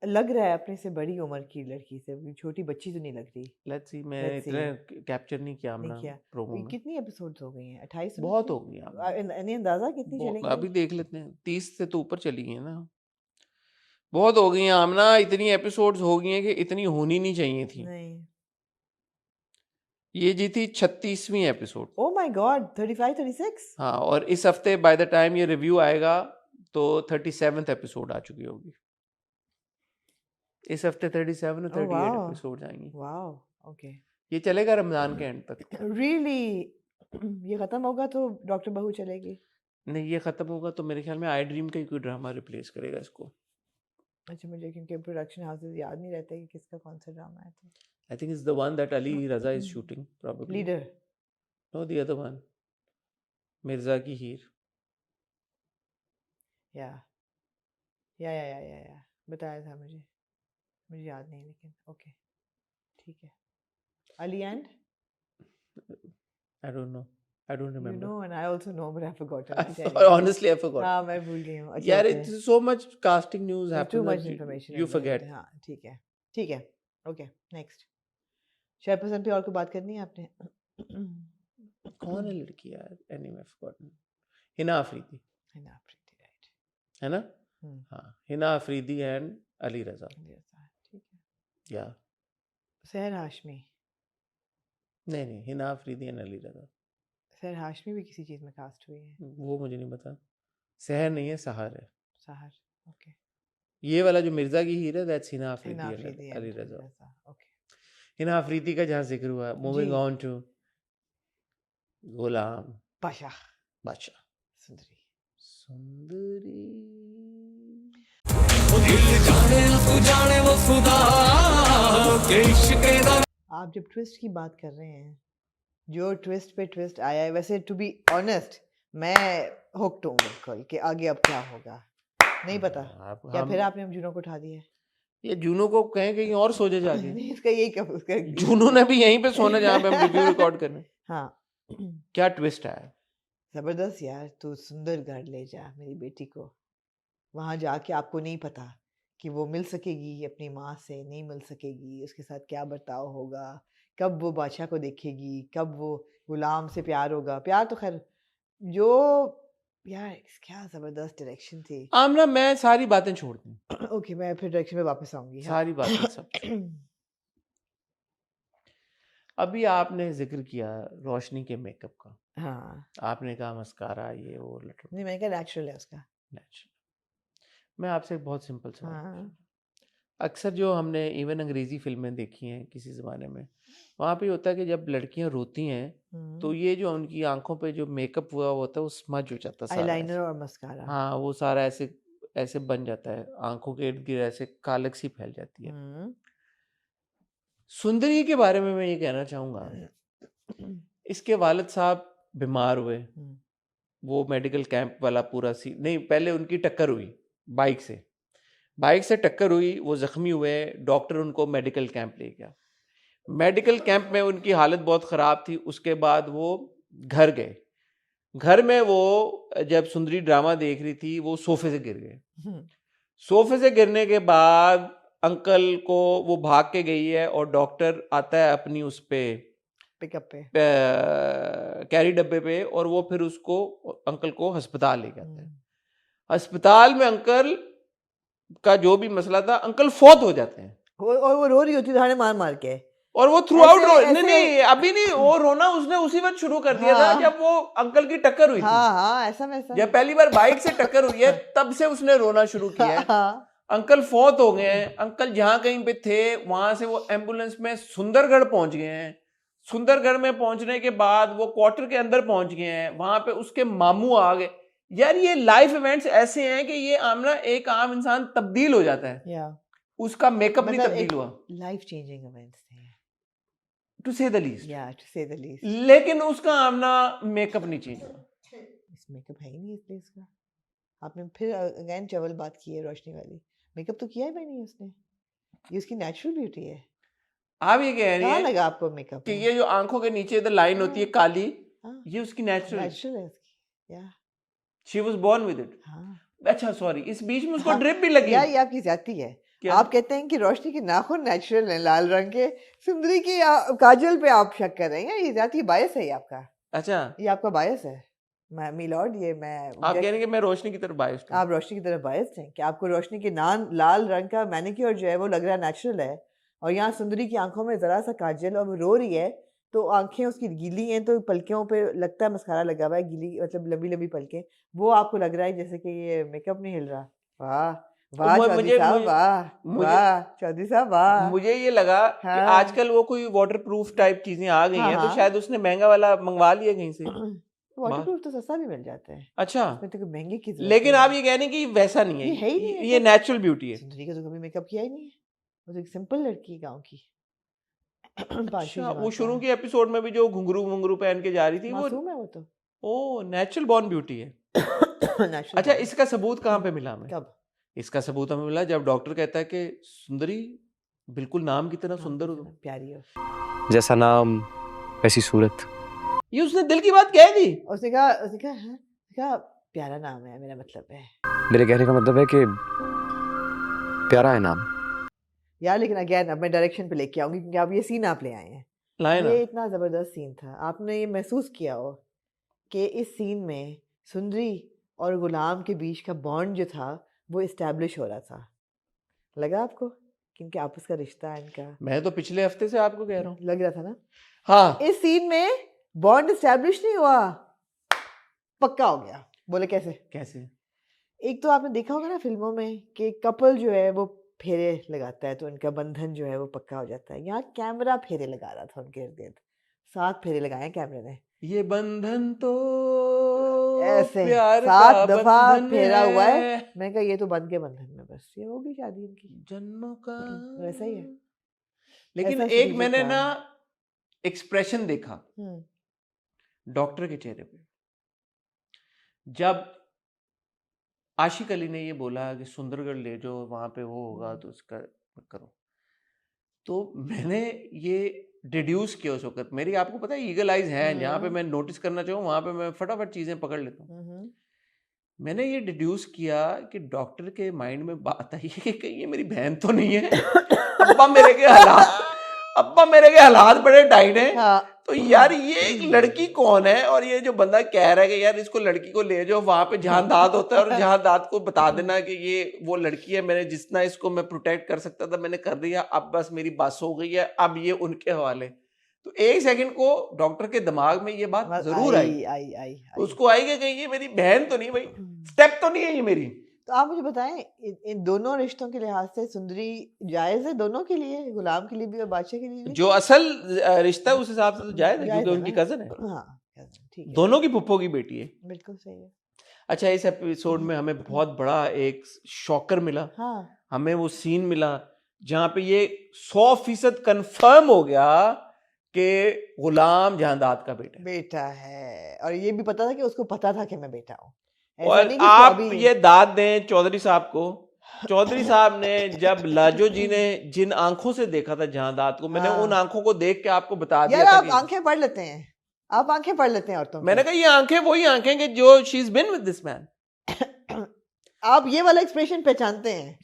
लग रहा है अपने से बड़ी उम्र की लड़की से, कोई छोटी बच्ची तो नहीं लग रही। लेट्स सी, मैं Let's see. इतने कैप्चर नहीं किया नहीं हमने किया। प्रोमो में। कितनी एपिसोड्स हो गई हैं? 28? बहुत हो गई हैं। यानी अंदाजा कितनी चलेंगी? अभी देख लेते हैं। 30 से तो ऊपर चली गई है ना। बहुत हो गई हैं आमना। इतनी एपिसोड्स हो गई हैं कि इतनी होनी नहीं चाहिए थी। नहीं। ये जी थी 36वीं एपिसोड। Oh my God, 35 36? हाँ, और इस हफ्ते बाय द टाइम ये रिव्यू आएगा तो 37th एपिसोड आ चुकी होगी। इस हफ्ते 37 और 38 एपिसोड आएंगी। Wow, okay. ये चलेगा रमजान के एंड तक। रियली? ये खत्म होगा तो डॉक्टर बहू चलेगी? नहीं, ये खत्म होगा तो मेरे ख्याल में आई ड्रीम का ही कोई ड्रामा रिप्लेस करेगा इसको। अच्छा, मुझे क्योंकि प्रोडक्शन हाउसेस याद नहीं रहते कि किसका कौन सा ड्रामा है। तो I think it's the one that Ali Raza is shooting, probably. Leader? No, the other one. Mirza की हीर। या बताया था मुझे याद नहीं, लेकिन ओके ठीक है। Ali and I don't know. I don't you remember. No and I also know but I forgotten. Honestly, I forgot. हाँ, मैं भूल गई हूँ। यार, it's so much casting news too happens much that information. you forget. हाँ, ठीक है okay. Next शेरपसन पे और कोई बात करनी है आपने? कौन है लड़की यार? Anyway, I've forgotten. Hina Afridi, है ना, प्रीति राइट है ना? हाँ, हिना अफरीदी एंड अली रजा। ठीक है। या सहर हाशमी? नहीं, हिना अफरीदी एंड अली रजा। सहर हाशमी भी किसी चीज में कास्ट हुई है? वो मुझे नहीं पता। सहर नहीं है, सहार है। सहर, ओके। ये वाला जो मिर्जा की हीर है, दैट्स हिना है अफरीदी ना, and Preeti Ali and Raza. Okay. Hina Afridi का जहाँ जिक्र हुआ, मूविंग जी। ऑन टू गुलाम पाशा बादशाह। सुंदरी। आप जब ट्विस्ट की बात कर रहे हैं, जो ट्विस्ट पे ट्विस्ट आया है, वैसे टू बी ऑनेस्ट मैं हुक्ड हूँ बिल्कुल कि आगे अब क्या होगा नहीं पता। या फिर आपने जुनू को उठा दिया है? ये जूनू को कहें कहीं और सो जाए जाके। नहीं, इसका यही क्या उसका जूनू ने भी यहीं पे सोना जहाँ पे हम रिव्यू रिकॉर्ड कर रहे हैं। हाँ। क्या ट्विस्ट आया? जबरदस्त यार। तू सुंदर घर ले जा मेरी बेटी को, वहां जाके आपको नहीं पता कि वो मिल सकेगी अपनी माँ से, नहीं मिल सकेगी, उसके साथ क्या बर्ताव होगा, कब वो बादशाह को देखेगी, कब वो गुलाम से प्यार होगा। प्यार तो खैर जो यार क्या जबरदस्त डायरेक्शन थी। आमना, मैं सारी बातें छोड़ दूं। ओके, मैं फिर डायरेक्शन में वापस आऊंगी। हाँ। सारी बातें सब। अभी आपने जिक्र किया रोशनी के मेकअप का। हाँ, आपने कहा मस्कारा ये वो लटर। नहीं मैंने कहा नेचुरल है उसका। नेचुरल। मैं आपसे एक बहुत सिंपल सवाल हाँ। पूछूं। अक्सर जो हमने इवन अंग्रेजी फिल्में देखी हैं किसी ज़माने में, वहाँ पे होता है कि जब लड़कियां रोती हैं तो ये जो उनकी आंखों पे जो मेकअप हुआ होता है वो स्मज हो जाता है सारा आईलाइनर ऐसे। और मस्कारा। हाँ, वो सारा ऐसे ऐसे बन जाता है, आंखों के इर्द गिर्द ऐसे कालक सी फैल जाती है। सुंदरी के बारे में मैं ये कहना चाहूंगा, इसके वालिद साहब बीमार हुए, वो मेडिकल कैंप वाला पूरा नहीं, पहले उनकी टक्कर हुई बाइक से टक्कर हुई, वो जख्मी हुए, डॉक्टर उनको मेडिकल कैंप ले गया, मेडिकल कैंप में उनकी हालत बहुत ख़राब थी। उसके बाद वो घर गए, घर में वो जब सुंदरी ड्रामा देख रही थी वो सोफे से गिर गए। सोफे से गिरने के बाद अंकल को वो भाग के गई है और डॉक्टर आता है अपनी उस पे पिकअप पे कैरी डब्बे पे, और वो फिर उसको अंकल को अस्पताल ले जाता है। अस्पताल में अंकल का जो भी मसला था, अंकल फौत हो जाते हैं और वो रो रही होती है मार मार के, और वो थ्रू आउट नहीं अभी नहीं, वो रोना उसने उसी वक्त शुरू कर दिया था जब वो अंकल की टक्कर हुई थी। ऐसा जब पहली बार बाइक से टक्कर हुई है तब से उसने रोना शुरू किया है। अंकल फौत हो गए हैं, अंकल जहां कहीं पे थे वहां से वो एम्बुलेंस में सुंदरगढ़ पहुंच गए हैं। सुंदरगढ़ में पहुंचने के बाद वो क्वार्टर के अंदर पहुंच गए हैं, वहां पे उसके मामू आ गए। यार ये लाइफ इवेंट्स ऐसे हैं कि ये आमना एक आम इंसान तब्दील हो जाता है, उसका मेकअप नहीं तब्दील हुआ, लाइफ चेंजिंग इवेंट्स थे टू से द लीस्ट, टू से द लीस्ट, लेकिन उसका आमना मेकअप नहीं चेंज हुआ। इस मेकअप है ही नहीं इसलिए इसका। आपने फिर अगेन चवल बात की है रोशनी वाली, मेकअप तो किया ही भाई नहीं उसने, ये उसकी नेचुरल ब्यूटी है। आप ये कह रही हैं लगा आपको मेकअप कि ये जो आंखों के नीचे द लाइन होती है काली, ये उसकी नेचुरल है उसकी, या she was born with it. अच्छा सॉरी, इस बीच में उसको ड्रिप भी लगी। ये आपकी जाती है। आप कहते हैं कि रोशनी के नाखून नेचुरल हैं लाल रंग के, सुंदरी की काजल पे आप शक कर रहे हैं, ये जाती बायस है ये आपका। अच्छा, ये आपका बायस है मिलॉर्ड, ये मैं आप कह रहे हैं कि मैं रोशनी की तरफ बायस्ड हूं। आप रोशनी की तरफ बायस्ड हैं कि आपको रोशनी के लाल रंग का मैनिक्योर जो है वो लग रहा है नेचुरल है, और यहाँ सुंदरी की आंखों में जरा सा काजल और वो रो रही है तो आंखें उसकी गीली हैं, तो पलकों पे लगता है मस्कारा लगा हुआ है, गीली मतलब लंबी लंबी पलकें, वो आपको लग रहा है जैसे कि ये मेकअप नहीं हिल रहा। वाह वाह चौधरी साहब, वाह चौधरी साहब, वाह। मुझे ये लगा कि आजकल वो कोई वाटरप्रूफ टाइप चीजें आ गई हैं, तो शायद उसने महंगा वाला मंगवा लिया कहीं से। वाटरप्रूफ तो सस्ता भी मिल जाता है। अच्छा, तो महंगे की, लेकिन आप ये कह रहे हैं कि वैसा नहीं है, ये नेचुरल ब्यूटी है। सुंदरी का तो कभी मेकअप किया ही नहीं है, वो तो एक सिंपल लड़की है गाँव की। अच्छा, वो शुरू के एपिसोड में भी जो घुंघरू पहन के जा रही थी, मासूम है वो तो। ओ, नेचुरल बॉर्न ब्यूटी है। अच्छा, इसका सबूत कहाँ पे मिला हमें? कब? इसका सबूत हमें मिला जब डॉक्टर कहता है कि सुंदरी बिल्कुल नाम की तरह सुंदर हो, प्यारी हो, जैसा नाम वैसी सूरत। ये उसने दिल की बात कह दी। उसने कहा प्यारा नाम है, मेरा मतलब है, मेरे कहने का मतलब है कि प्यारा है नाम यार। लेकिन अगेन अब मैं डायरेक्शन पे लेके आऊंगी क्योंकि आप ये सीन आप ले आए हैं, ये इतना जबरदस्त सीन था। आपने ये महसूस किया हो कि इस सीन में सुंदरी और गुलाम के बीच का बॉन्ड जो था वो इस्टेब्लिश हो रहा था, लगा आपको कि इनके आपस का रिश्ता है इनका? मैं तो पिछले हफ्ते से आपको कह रहा हूँ, लग रहा था ना। हाँ, इस सीन में बॉन्ड इस्टेब्लिश नहीं हुआ, पक्का हो गया। बोले कैसे? एक तो आपने देखा होगा ना फिल्मों में कि कपल जो है वो फेरे लगाता है तो उनका बंधन जो है वो पक्का हो जाता है। यहाँ कैमरा फेरे लगा रहा था उनके इर्द गिर्द, 7 फेरे लगाए कैमरे ने। ये बंधन तो ऐसे प्यार 7 का दफा बंधन फेरा हुआ है। है, मैं कहा ये तो बंध के बंधन में बस ये होगी शादी इनकी, जन्मों का। वैसा ही है। लेकिन ऐसा एक सीरीज मैंने था। ना एक्सप्रेशन देखा डॉक्टर के चेहरे पे जब आशिक अली ने ये बोला कि सुंदरगढ़ ले जाओ, वहां पे वो होगा तो उसका करो, तो मैंने ये डिड्यूस किया उस वक्त। मेरी आपको पता है ईगल आइज हैं, जहाँ पे मैं नोटिस करना चाहूँ वहां पे मैं फटाफट चीजें पकड़ लेता हूँ। मैंने ये डिड्यूस किया कि डॉक्टर के माइंड में बात आई है कि कहीं ये मेरी बहन तो नहीं है। अब्बा मेरे के हालात बड़े टाइट हैं। हाँ। तो यार ये एक लड़की कौन है, और ये जो बंदा कह रहा है कि यार इसको लड़की को ले जाओ, वहां पे जहां दाद होता है और जहां दाद को बता देना कि ये वो लड़की है, मैंने जितना इसको मैं प्रोटेक्ट कर सकता था मैंने कर दिया, अब बस मेरी बस हो गई है, अब ये उनके हवाले। तो एक सेकंड को डॉक्टर के दिमाग में ये बात जरूर आई। उसको आई कि कहीं ये मेरी बहन तो नहीं, भाई स्टेप तो नहीं है ये मेरी। तो आप मुझे बताएं इन दोनों रिश्तों के लिहाज से सुंदरी जायज है दोनों के लिए, गुलाम के लिए भी और बादशाह के लिए भी? जो असल रिश्ता है उस हिसाब से तो जायज है क्योंकि उनकी कजन है। हाँ, ठीक है, दोनों की पुप्पो की बेटी है। बिल्कुल सही है। अच्छा इस एपिसोड में हमें बहुत बड़ा एक शॉकर मिला, हाँ हमें वो सीन मिला जहां पे ये 100% कंफर्म हो गया कि गुलाम जहांदाद का बेटा है। बेटा है, और ये भी पता था कि उसको पता था कि मैं बेटा हूँ। ऐसा और नहीं कि उसको आप अभी ये दाद दें चौधरी साहब को। चौधरी साहब ने जब लाजो जी ने जिन आंखों से देखा था जहांदाद को, मैंने हाँ। उन आंखों को देख के आपको बता यार दिया था आप कि आंखें पढ़ लेते हैं, आप आंखें पढ़ लेते हैं औरतों की। मैंने कहा ये आंखें वही आंखें कि जो she is been with this man. आप ये वाला एक्सप्रेशन पहचानते हैं,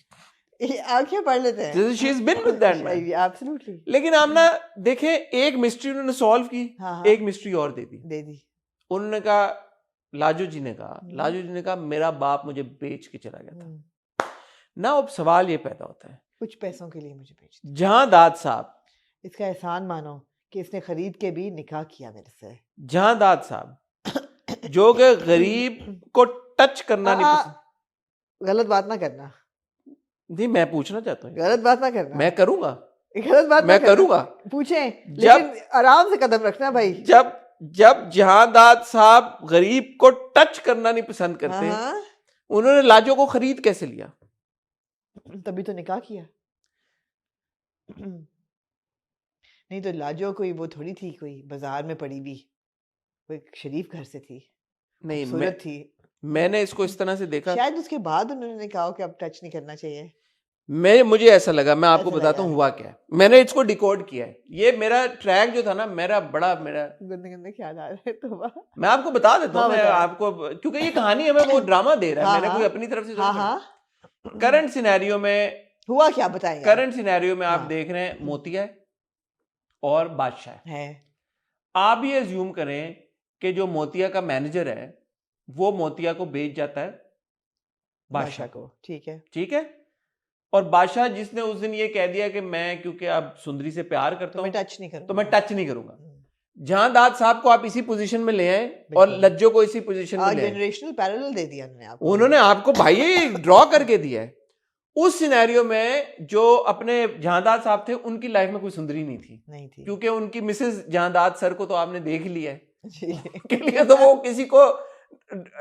ये आंखें पढ़ लेते हैं। She is been with that man. Absolutely लेकिन आप ना देखें, एक मिस्ट्री उन्होंने सॉल्व की, हाँ, हाँ। एक मिस्ट्री और दे दी। दे दी। उन्होंने कहा, लाजो जी ने कहा मेरा बाप मुझे बेच के चला गया था ना। अब सवाल ये पैदा होता है, कुछ पैसों के लिए मुझे बेच दिया। जहांदाद साहब, इसका एहसान मानो कि इसने खरीद के भी निकाह किया मेरे से। जहांदाद साहब जो कि गरीब को टच करना नहीं पसंद। गलत बात ना करना, नहीं मैं पूछना चाहता हूँ, गलत बात ना करना। मैं करूंगा, गलत बात ना मैं करना। करूंगा। पूछें जब- लेकिन आराम से कदम रखना भाई। जब जहांदाद साहब गरीब को टच करना नहीं पसंद करते, हाँ, उन्होंने लाजो को खरीद कैसे लिया? तभी तो निकाह किया। नहीं तो लाजो कोई वो थोड़ी थी, कोई बाजार में पड़ी हुई, कोई शरीफ घर से थी, नहीं खूबसूरत थी। मैंने इसको इस तरह से देखा, शायद उसके बाद उन्होंने कहा कि अब टच नहीं करना चाहिए। मुझे ऐसा लगा, मैं आपको ऐसा बताता लगा। हूँ हुआ क्या है। मैंने इसको डिकोड किया है। ये मेरा ट्रैक जो था ना, मेरा गंदे गंदे ख्याल आ रहे हैं तो मैं आपको बता देता हूँ। हाँ, मैं बताएं। आपको, क्योंकि ये कहानी हमें वो ड्रामा दे रहा है, हाँ, मैंने कोई हाँ। अपनी तरफ से हाँ हाँ करंट सिनेरियो में, हुआ क्या बताएंगे करंट सिनेरियो में आप हाँ। देख रहे हैं मोतिया है और बादशाह है। है। आप ये अज्यूम करें कि जो मोतिया का मैनेजर है वो मोतिया को बेच जाता है बादशाह को, ठीक है। ठीक है। और बादशाह जिसने उस दिन ये कह दिया कि मैं क्योंकि अब सुंदरी से प्यार करता तो मैं हूं टच नहीं करूंगा, तो मैं टच नहीं करूंगा। जहांदाद साहब को आप इसी पोजीशन में ले आए और बिल्कुल। लज्जो को इसी पोजीशन में ले आए। जनरेशनल पैरेलल दे दिया उन्होंने आपको। उन्होंने आपको भाई ड्रॉ करके दिया है। उस सिनेरियो में जो अपने जहांदाद साहब थे उनकी लाइफ में कोई सुंदरी नहीं थी, क्योंकि उनकी मिसेस जहांदाद सर को तो आपने देख लिया है के लिए तो वो किसी को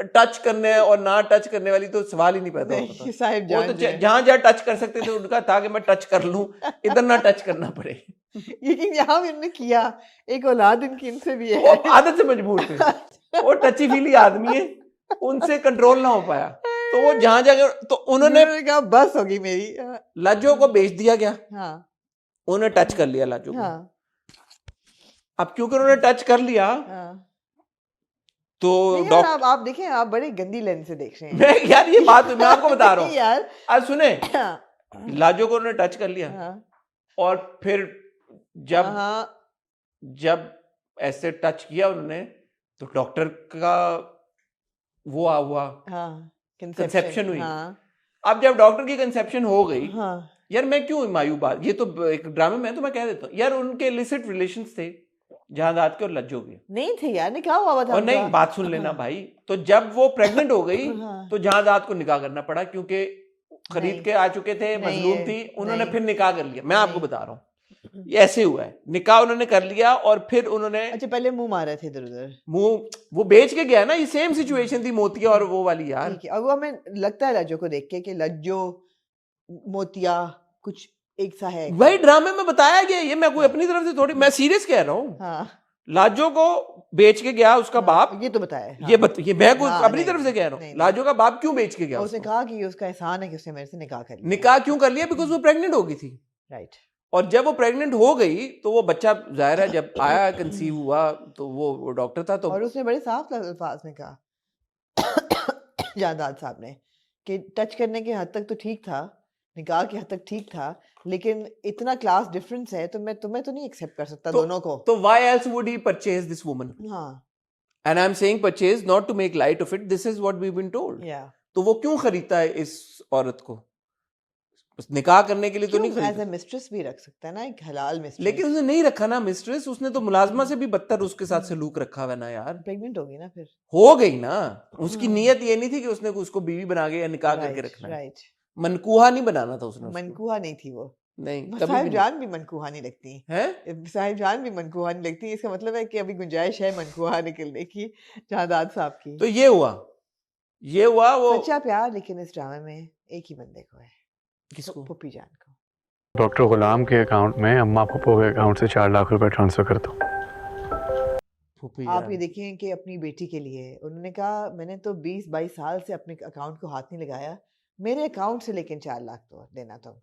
टच करने और ना टच करने वाली तो सवाल ही नहीं पैदा होता था। साहिब वो तो जहां टच कर सकते थे उनका था कि मैं टच कर लूं, इधर ना टच करना पड़े। लेकिन यहाँ भी उन्होंने किया, एक औलाद इनकी इनसे भी वो है। आदत से मजबूर थे, वो टची फीली आदमी है, उनसे कंट्रोल ना हो पाया, तो वो जहां जाके तो उन्होंने कहा बस होगी मेरी। लाजो को बेच दिया गया। हाँ उन्होंने टच कर लिया लाजो को। हाँ अब क्योंकि उन्होंने टच कर लिया हाँ। तो नहीं यार, आप देखें, आप बड़े गंदी लेंस से देख रहे हैं। मैं यार ये बात मैं आपको बता रहा हूँ यार। आज सुने, हाँ, लाजो को उन्होंने टच कर लिया हाँ, और फिर जब हाँ, जब ऐसे टच किया उन्होंने तो डॉक्टर का वो हुआ, हाँ, कंसेप्शन हुई। हाँ, अब जब डॉक्टर की कंसेप्शन हो गई, हाँ, यार मैं क्यों मायूब बात, ये तो एक ड्रामे में तो मैं कह देता हूँ यार, उनके इलिसिट रिलेशंस थे जहांदाद के और लज्जो के। नहीं थे यार, निकाह हुआ था और नहीं, उनका। बात सुन लेना भाई, तो जब वो प्रेग्नेंट हो गई हाँ। तो जहांदाद को निकाह करना पड़ा, क्योंकि खरीद नहीं। के आ चुके थे, नहीं मजलूम है, थी, उन्होंने नहीं। फिर निकाह कर लिया। मैं आपको नहीं। बता रहा हूँ ये ऐसे हुआ है, निकाह उन्होंने कर लिया और फिर उन्होंने अच्छा, पहले मुंह मारे थे इधर उधर। मुंह वो बेच के गया ना, ये सेम सिचुएशन थी मोतिया और वो वाली यार। ठीक है, और वो हमें लगता है लज्जो को देख के कि लज्जो मोतिया कुछ एक सा है। वही ड्रामे में बताया गया, ये मैं कोई अपनी तरफ से थोड़ी, मैं सीरियस कह रहा हूँ। हाँ, लाजो को बेच के गया उसका बाप, ये तो बताया। हाँ। ये मैं कोई हाँ, अपनी नहीं, तरफ से कह रहा नहीं, हूँ। लाजो का बाप क्यों बेच के गया उसने उसको? कहा कि उसका एहसान है कि उसने मेरे से निकाह कर लिया। निकाह क्यों कर लिया? बिकॉज वो प्रेग्नेंट हो गई थी। राइट। और जब वो प्रेग्नेंट हो गई तो वो बच्चा जाहिर है जब आया, कंसीव हुआ, तो वो डॉक्टर था तो और उसने बड़े साफ अल्फाज में कहा जहांदाद साहब ने कि टच करने के हद तक तो ठीक था, निकाह की हद तक ठीक था, लेकिन इतना क्लास डिफरेंस है तो मैं तुम्हें तो नहीं एक्सेप्ट कर सकता दोनों को। तो why else would he purchase this woman? हाँ, And I'm saying purchase not to make light of it. This is what we've been told. या तो वो क्यों खरीदता है इस औरत को? बस निकाह करने के लिए तो नहीं एज खरीदा। ए मिस्ट्रेस भी रख सकता है ना, एक हलाल मिस्ट्रेस। लेकिन उसने नहीं रखा ना मिस्ट्रेस, उसने तो मुलाजमा से भी बदतर उसके साथ सलूक रखा हुआ ना यार। प्रेग्नेंट होगी ना फिर। हो गई ना, उसकी नीयत ये नहीं थी कि उसने उसको बीवी बना के या निकाह करके रखना है। राइट। मनकूहा नहीं बनाना था उसने उसको। मनकूहा नहीं थी वो। नहीं, कभी भी साहिब नहीं। जान भी मनकूहा नहीं लगती हैं? साहिब जान भी मनकूहा नहीं लगती। इसका मतलब है कि अभी गुंजाइश है मनकूहा निकलने की जहांदाद साहब की। तो ये हुआ ये हुआ वो सच्चा प्यार लेकिन इस ड्रामे में एक ही बंदे को है, किसको? पुप्पी जान को। डॉक्टर गुलाम के अकाउंट में अम्मा पप्पो के अकाउंट से 4 लाख रुपए ट्रांसफर कर दो। फूफी आप जान। ये देखें कि अपनी बेटी के लिए उन्होंने कहा मैंने तो 20-22 साल से अपने अकाउंट को हाथ नहीं लगाया, मेरे अकाउंट से लेकिन 4 लाख तो देना तुम।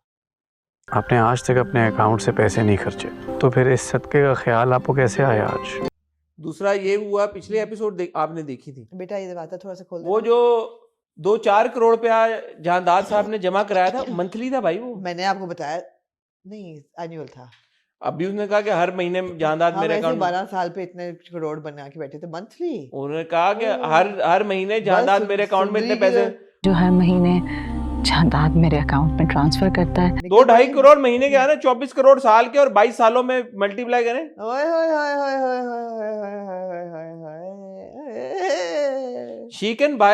आपने आज तक अपने अकाउंट से पैसे नहीं खर्चे, तो फिर इस सदके का ख्याल आपको कैसे आया आज? दूसरा ये हुआ, पिछले एपिसोड आपने देखी थी, बेटा ये दरवाजा थोड़ा सा खोल वो देना। जो 2-4 करोड़ रुपया जहांदार साहब ने जमा कराया था, मंथली था भाई वो। मैंने आपको बताया नहीं, एनुअल था। अभी उसने कहा कि हर महीने जहांदार हम मेरे ऐसे अकाउंट में, 12 साल पे इतने करोड़ बना के बैठे थे मंथली। उन्होंने कहा कि हर महीने जहांदार बस मेरे अकाउंट में इतने सुंदरी पैसे, की जो हर महीने जहादाद मेरे अकाउंट में ट्रांसफर करता है। 2-2.5 करोड़ महीने के आ रहे, 24 करोड़ साल के, और 22 सालों में मल्टीप्लाई करें। ओए होए होए होए होए होए होए होए होए होए। She can buy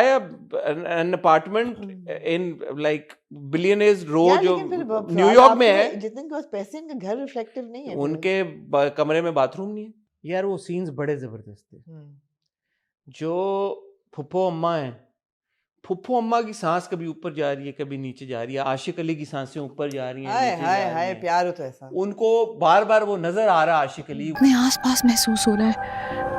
an apartment in like billionaires row यार, जो लेकिन फिर न्यूयॉर्क में है, जितने के पास पैसे हैं, इनका घर रिफ्लेक्टिव नहीं है। उनके कमरे में बाथरूम नहीं है। यार वो सीन्स बड़े जबरदस्त थे। जो फुप्पो अम्मा है, फुप्पो अम्मा की सांस कभी ऊपर जा रही है, कभी नीचे जा रही है। आशिक अली की सांसें ऊपर जा रही हैं, हाय नीचे हाय जा रही हाय, हैं। प्यार हो तो ऐसा। उनको बार बार वो नजर आ रहा आशिक अली, अपने आसपास महसूस हो रहा है।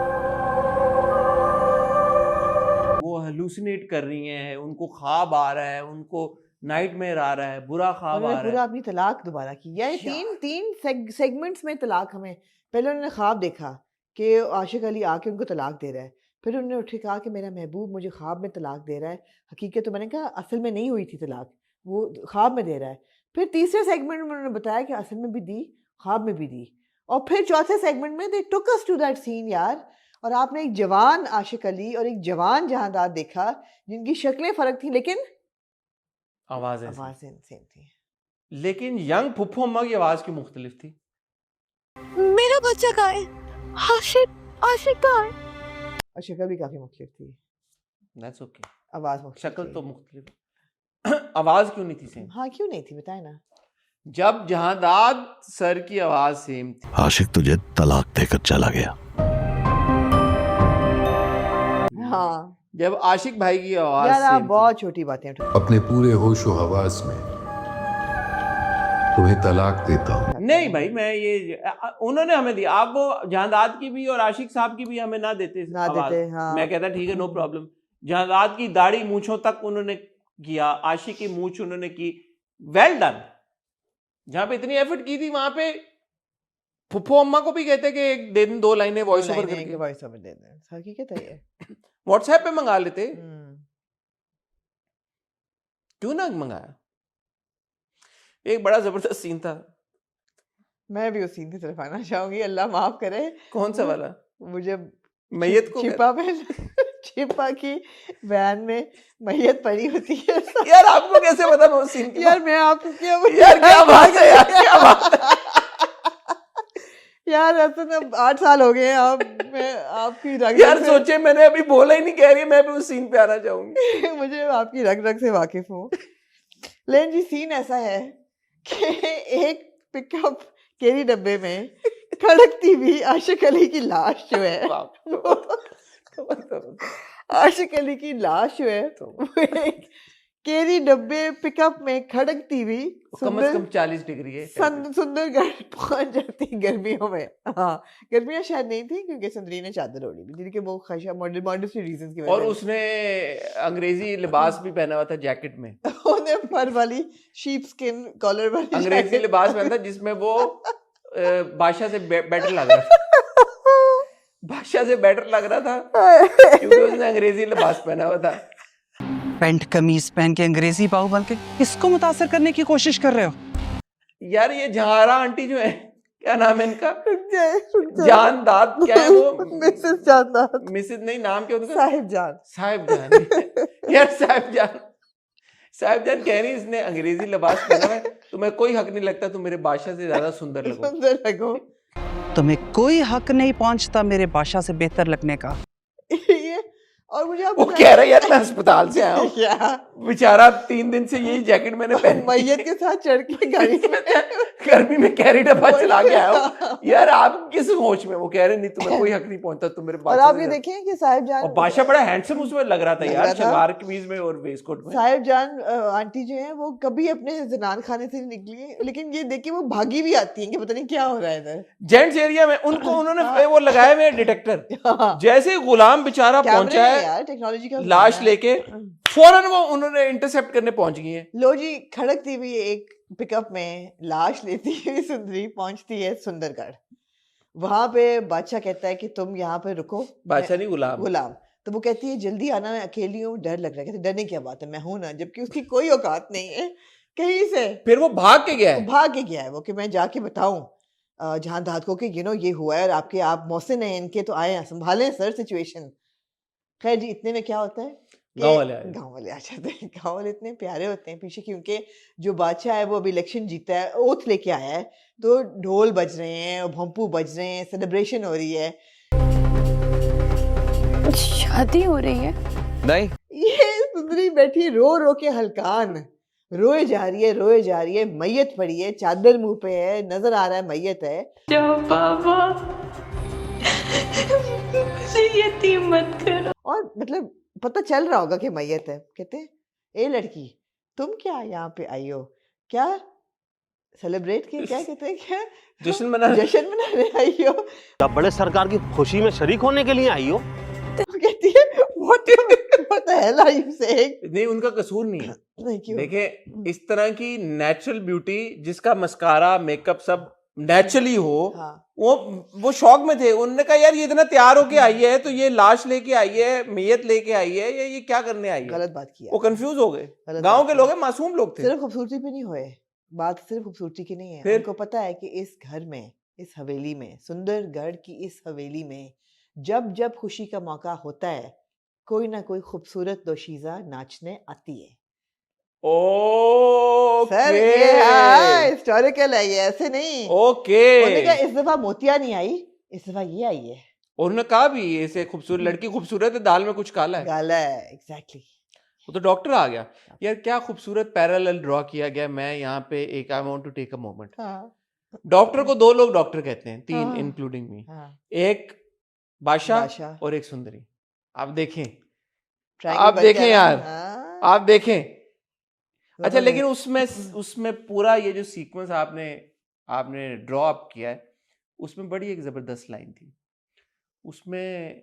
वो हेलुसिनेट कर रही हैं, उनको ख्वाब आ रहा है, उनको नाइटमेयर आ रहा है, बुरा ख्वाब आ उन्होंने रहा पूरा है। अपनी तलाक दोबारा की। यार तीन सेगमेंट्स में तलाक। हमें पहले उन्होंने ख्वाब देखा कि आशिक अली आके उनको तलाक दे रहा है, फिर उन्होंने उठ के कहा कि मेरा महबूब मुझे ख्वाब में तलाक दे रहा है, हकीकत तो मैंने कहा असल में नहीं हुई थी तलाक, वो ख्वाब में दे रहा है। फिर तीसरे सेगमेंट में उन्होंने बताया कि असल में भी दी, ख्वाब में भी दी, और फिर चौथे सेगमेंट में दे टुक अस टू दैट सीन यार। और आपने एक जवान आशिक अली और एक जवान जहांदार देखा जिनकी शक्लें फर्क थी, लेकिन आवाजें आवाजें सेम थी। लेकिन यंग फुप्पो अम्मा की आवाज की मुख्तलिफ थी। मेरा बच्चा कहाँ है? आशिक कहाँ है? और शक्ल भी काफी मुख्तलिफ थी, That's okay. आवाज मुख्तलिफ शक्ल थी। तो मुख्तलिफ, आवाज क्यों नहीं थी सेम? हाँ क्यों नहीं थी, बताए ना। जब जहांदाद सर की आवाज सेम थी, आशिक तुझे तलाक देकर चला गया। हाँ जब आशिक भाई की आवाज यार आप सेम बहुत छोटी बातें उठा। अपने पूरे होशो हवास में तुम्हें तलाक देता हूँ। थी। नहीं भाई, मैं ये उन्होंने हमें दिया, आप वो जहांदाद की भी और आशिक साहब की भी हमें ना देते ना आवाज। देते, हाँ। मैं कहता ठीक है, नो प्रॉब्लम। जहांदाद की दाढ़ी मूंछों तक उन्होंने किया, आशिक की मूंछ उन्होंने की, वेल डन। जहां पे इतनी एफर्ट की थी वहां पे फुप्पो अम्मा को भी कहते कि एक दिन 2 लाइनें वॉइस ओवर करके वॉइस ओवर दे दें, हकीकत है ये। व्हाट्सएप पे मंगा लेते, क्यों ना मंगाया। एक बड़ा जबरदस्त सीन था, मैं भी उस सीन की तरफ आना चाहूंगी, अल्लाह माफ करे। कौन सा वाला? मुझे मैयत को छिपा की वैन में मैयत पड़ी होती है। यार आपको कैसे पता मैं उस सीन की यार मैं आपको क्या यार क्या बात है यार, क्या बात है यार ऐसा ना 8 साल हो गए हैं, आप मैं आपकी रग यार से- सोचे मैंने अभी बोला ही नहीं, कह रही मैं भी उस सीन पे आना चाहूंगी। मुझे आपकी रग रग से वाकिफ हूँ। लेकिन जी सीन ऐसा है कि एक पिकअप केरी डब्बे में खड़कती हुई आशिक अली की लाश जो है, आशिक अली की लाश जो है वो एक केरी डब्बे पिकअप में खड़कती हुई कम से कम 40 डिग्री है। सुंदरगढ़ पहुंच जाती गर्मियों में। हाँ गर्मियां शायद नहीं थी क्योंकि सुंदरी ने चादर ओढ़ी थी, जिनके वो खशा मॉडर्निटी रीजंस की वजह और उसने अंग्रेजी लिबास भी पहना हुआ था जैकेट में, उन्हें फर वाली शीप स्किन कॉलर वाली अंग्रेजी jacket- लिबास पहना था जिसमें वो बादशाह से बेटर लग रहा था। बादशाह से बेटर लग रहा था क्योंकि उसने अंग्रेजी लिबास पहना हुआ था। पैंट कमीज पहन के अंग्रेजी बाहु बन के किसको मुतासर करने की कोशिश कर रहे हो? यार ये जहारा आंटी जो है, क्या नाम है इनका? जानदाद क्या है वो? मिसेस जानदाद, मिसेस नहीं, नाम क्या उनका? साहिब जान। साहिब जान। यार साहिब जान कह रही इसने अंग्रेजी लिबास पहना है, तुम्हें कोई हक नहीं लगता, तुम मेरे बादशाह से ज्यादा सुंदर लगो। सुंदर लगो। तुम्हें कोई हक नहीं पहुंचता मेरे बादशाह से बेहतर लगने का। ये और मुझे आप वो कह रहा है यार मैं अस्पताल से आया हूँ, क्या बेचारा 3 दिन से यही जैकेट मैंने पहनी मैयत के साथ चढ़ के गाड़ी में गर्मी में कैरी डब्बा चला के आया हूँ। यार आप किस होश में? वो कह रहे नहीं तुम्हें कोई हक नहीं पहुंचता, तुम मेरे और पास। आप ये देखें कि साहिब जान, और बादशाह बड़ा हैंडसम उसमें लग रहा था लग यार, रहा था। शलवार कमीज में और वेस्टकोट में। साहिब जान आंटी जो है वो कभी अपने जनान खाने से नहीं निकली, लेकिन ये देखिए वो भागी भी आती हैं कि पता नहीं क्या हो रहा है इधर जेंट्स एरिया में उनको उन्होंने वो लगाए हुए डिटेक्टर। हाँ। जैसे ही गुलाम बेचारा कैमरे पहुंचा हैं है यार, टेक्नोलॉजी का लाश जमाना है। लेके, फौरन वो उन्होंने इंटरसेप्ट करने पहुंच गई है। लो जी, खड़कती हुई एक पिकअप में लाश लेती हुई सुंदरी पहुंचती है सुंदरगढ़। वहां पे बादशाह कहता है कि तुम यहाँ पे रुको। बादशाह नहीं, गुलाम। गुलाम। तो वो कहती है जल्दी आना, मैं अकेली हूँ, डर लग रहा है। कहते डरने क्या बात है, मैं हूं ना, जबकि उसकी कोई औकात नहीं है कहीं से। फिर वो भाग के गया है। भाग के गया है वो कि मैं जाके बताऊं जहां दाद को कि ये हुआ है, और आप मौसिन हैं इनके, तो आए संभालें सर सिचुएशन। खैर जी, इतने में क्या होता है, गाँव वाले आ जाते हैं। गाँव वाले इतने प्यारे होते हैं पीछे, क्योंकि जो बादशाह है वो अभी इलेक्शन जीता है, ओथ लेके आया है, तो ढोल बज रहे हैं और भोंपू बज रहे हैं, सेलिब्रेशन हो रही है। शादी हो रही है? नहीं, ये सुंदरी बैठी रो रो के हलकान, रोए जा रही है, मैयत पड़ी है, चादर मुंह पे है, नजर आ रहा है मैयत है। बाबा मुझे यतीम मत करो। और मतलब पता चल रहा होगा कि मैयत है। कहते हैं ए लड़की, तुम क्या यहाँ पे आई हो, क्या सेलिब्रेट के, क्या कहते हैं, क्या जश्न मनाने आई हो? क्या बड़े सरकार की खुशी में शरीक होने के लिए आई हो? तो कहती है what the hell are you saying? नहीं, उनका कसूर नहीं है। नहीं, क्यों? देखें, इस तरह की नेचुरल ब्यूटी जिसका मस्कारा मेकअप सब नेचुरली हो, हाँ। वो शौक में थे। उन्होंने कहा यार ये इतना तैयार होके आई है, तो ये लाश लेके आई है, मैयत लेके आई है, ये क्या करने आई है? गलत बात किया। वो कंफ्यूज हो गए। गांव के लोग हैं, मासूम लोग थे। सिर्फ खूबसूरती पे नहीं होए, बात सिर्फ खूबसूरती की नहीं है। उनको पता है कि इस घर में, इस हवेली में, सुंदरगढ़ की इस हवेली में जब जब खुशी का मौका होता है, कोई ना कोई खूबसूरत दोशीजा नाचने आती है। ओके सर ये हिस्टोरिकल है, ये ऐसे नहीं। ओके। उन्होंने कहा इस दफा मोतिया नहीं आई, इस दफा ये आई है। उन्होंने कहा भी ऐसे खूबसूरत लड़की खूबसूरत है, दाल में कुछ काला है। काला है, एग्जैक्टली। वो तो डॉक्टर आ गया। यार क्या खूबसूरत पैरेलल ड्रॉ किया गया। मैं यहाँ पे एक I want to take a moment. Doctor को 2 लोग डॉक्टर कहते हैं, 3 इंक्लूडिंग मी। एक बादशाह और एक सुंदरी। आप देखें यार, आप देखें। अच्छा, लेकिन उसमें पूरा ये जो सीक्वेंस आपने ड्रॉ अप किया है, उसमें बड़ी एक जबरदस्त लाइन थी। उसमें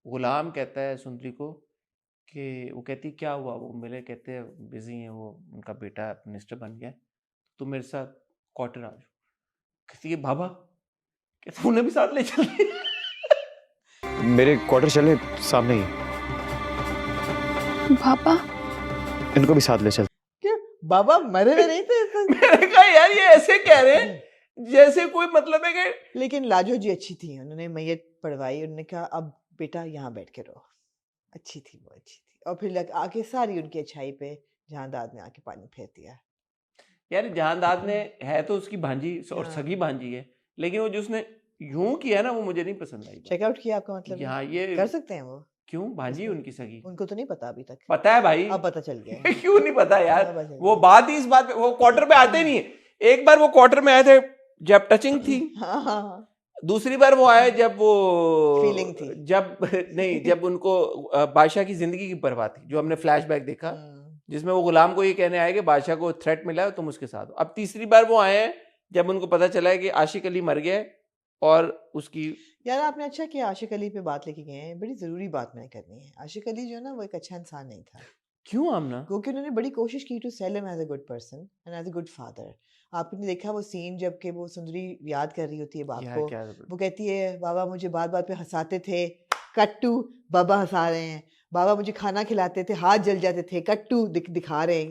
गुलाम कहता है सुंदरी को कि, वो कहती क्या हुआ, वो मिले, कहते हैं बिजी हैं, वो उनका बेटा मिनिस्टर बन गया, तुम मेरे साथ क्वार्टर आ जाओ। कहती है बाबा, कहते उन्हें भी साथ ले चल। मेरे क्वार्टर चले सामने ही, पापा इनको भी साथ ले चल। बाबा मरे हुए नहीं थे। मैंने कहा यार ये ऐसे कह रहे हैं जैसे कोई मतलब है कि। लेकिन लाजो जी अच्छी थी, उन्होंने मैयत पढ़वाई, उन्होंने कहा अब बेटा यहाँ बैठ के रहो। अच्छी थी वो, अच्छी थी। और फिर आके सारी उनकी अच्छाई पे जहांदाद ने आके पानी फेर दिया। यार जहांदाद ने, है तो उसकी भांजी और सगी भांजी है, लेकिन वो जो उसने यूं किया ना, वो मुझे नहीं पसंद आई। चेकआउट किया आपका मतलब? यहाँ ये कर सकते हैं वो। क्यों? भांजी उनकी सगी। उनको तो नहीं पता अभी तक। पता है भाई, अब पता चल गया। क्यों नहीं पता यार? वो बात ही इस बात पे, वो क्वार्टर पे आते नहीं है। एक बार वो क्वार्टर में आए थे जब टचिंग थी। दूसरी बार वो आए जब वो फीलिंग थी, जब उनको बादशाह की जिंदगी की परवाह थी, जो हमने फ्लैशबैक देखा, जिसमें वो गुलाम को ये कहने आए कि बादशाह को थ्रेट मिला है, तुम उसके साथ हो। अब तीसरी बार वो आए हैं जब उनको पता चला है कि आशिक अली मर गया और उसकी। यार आपने अच्छा किया आशिक अली पे बात लेके गए हैं, बड़ी जरूरी बात मैंने करनी है। आशिक अली जो है ना, वो एक अच्छा इंसान नहीं था। क्यों आमना? क्योंकि उन्होंने बड़ी कोशिश की to sell him as a good person and as a good father. आपने देखा वो सीन जब कि वो सुंदरी याद कर रही होती है बाप को, वो कहती है बाबा मुझे बात बात पे हंसाते थे, कट्टू बाबा हंसा रहे हैं, बाबा मुझे खाना खिलाते थे, हाथ जल जाते थे, कट्टू दिखा रहे हैं।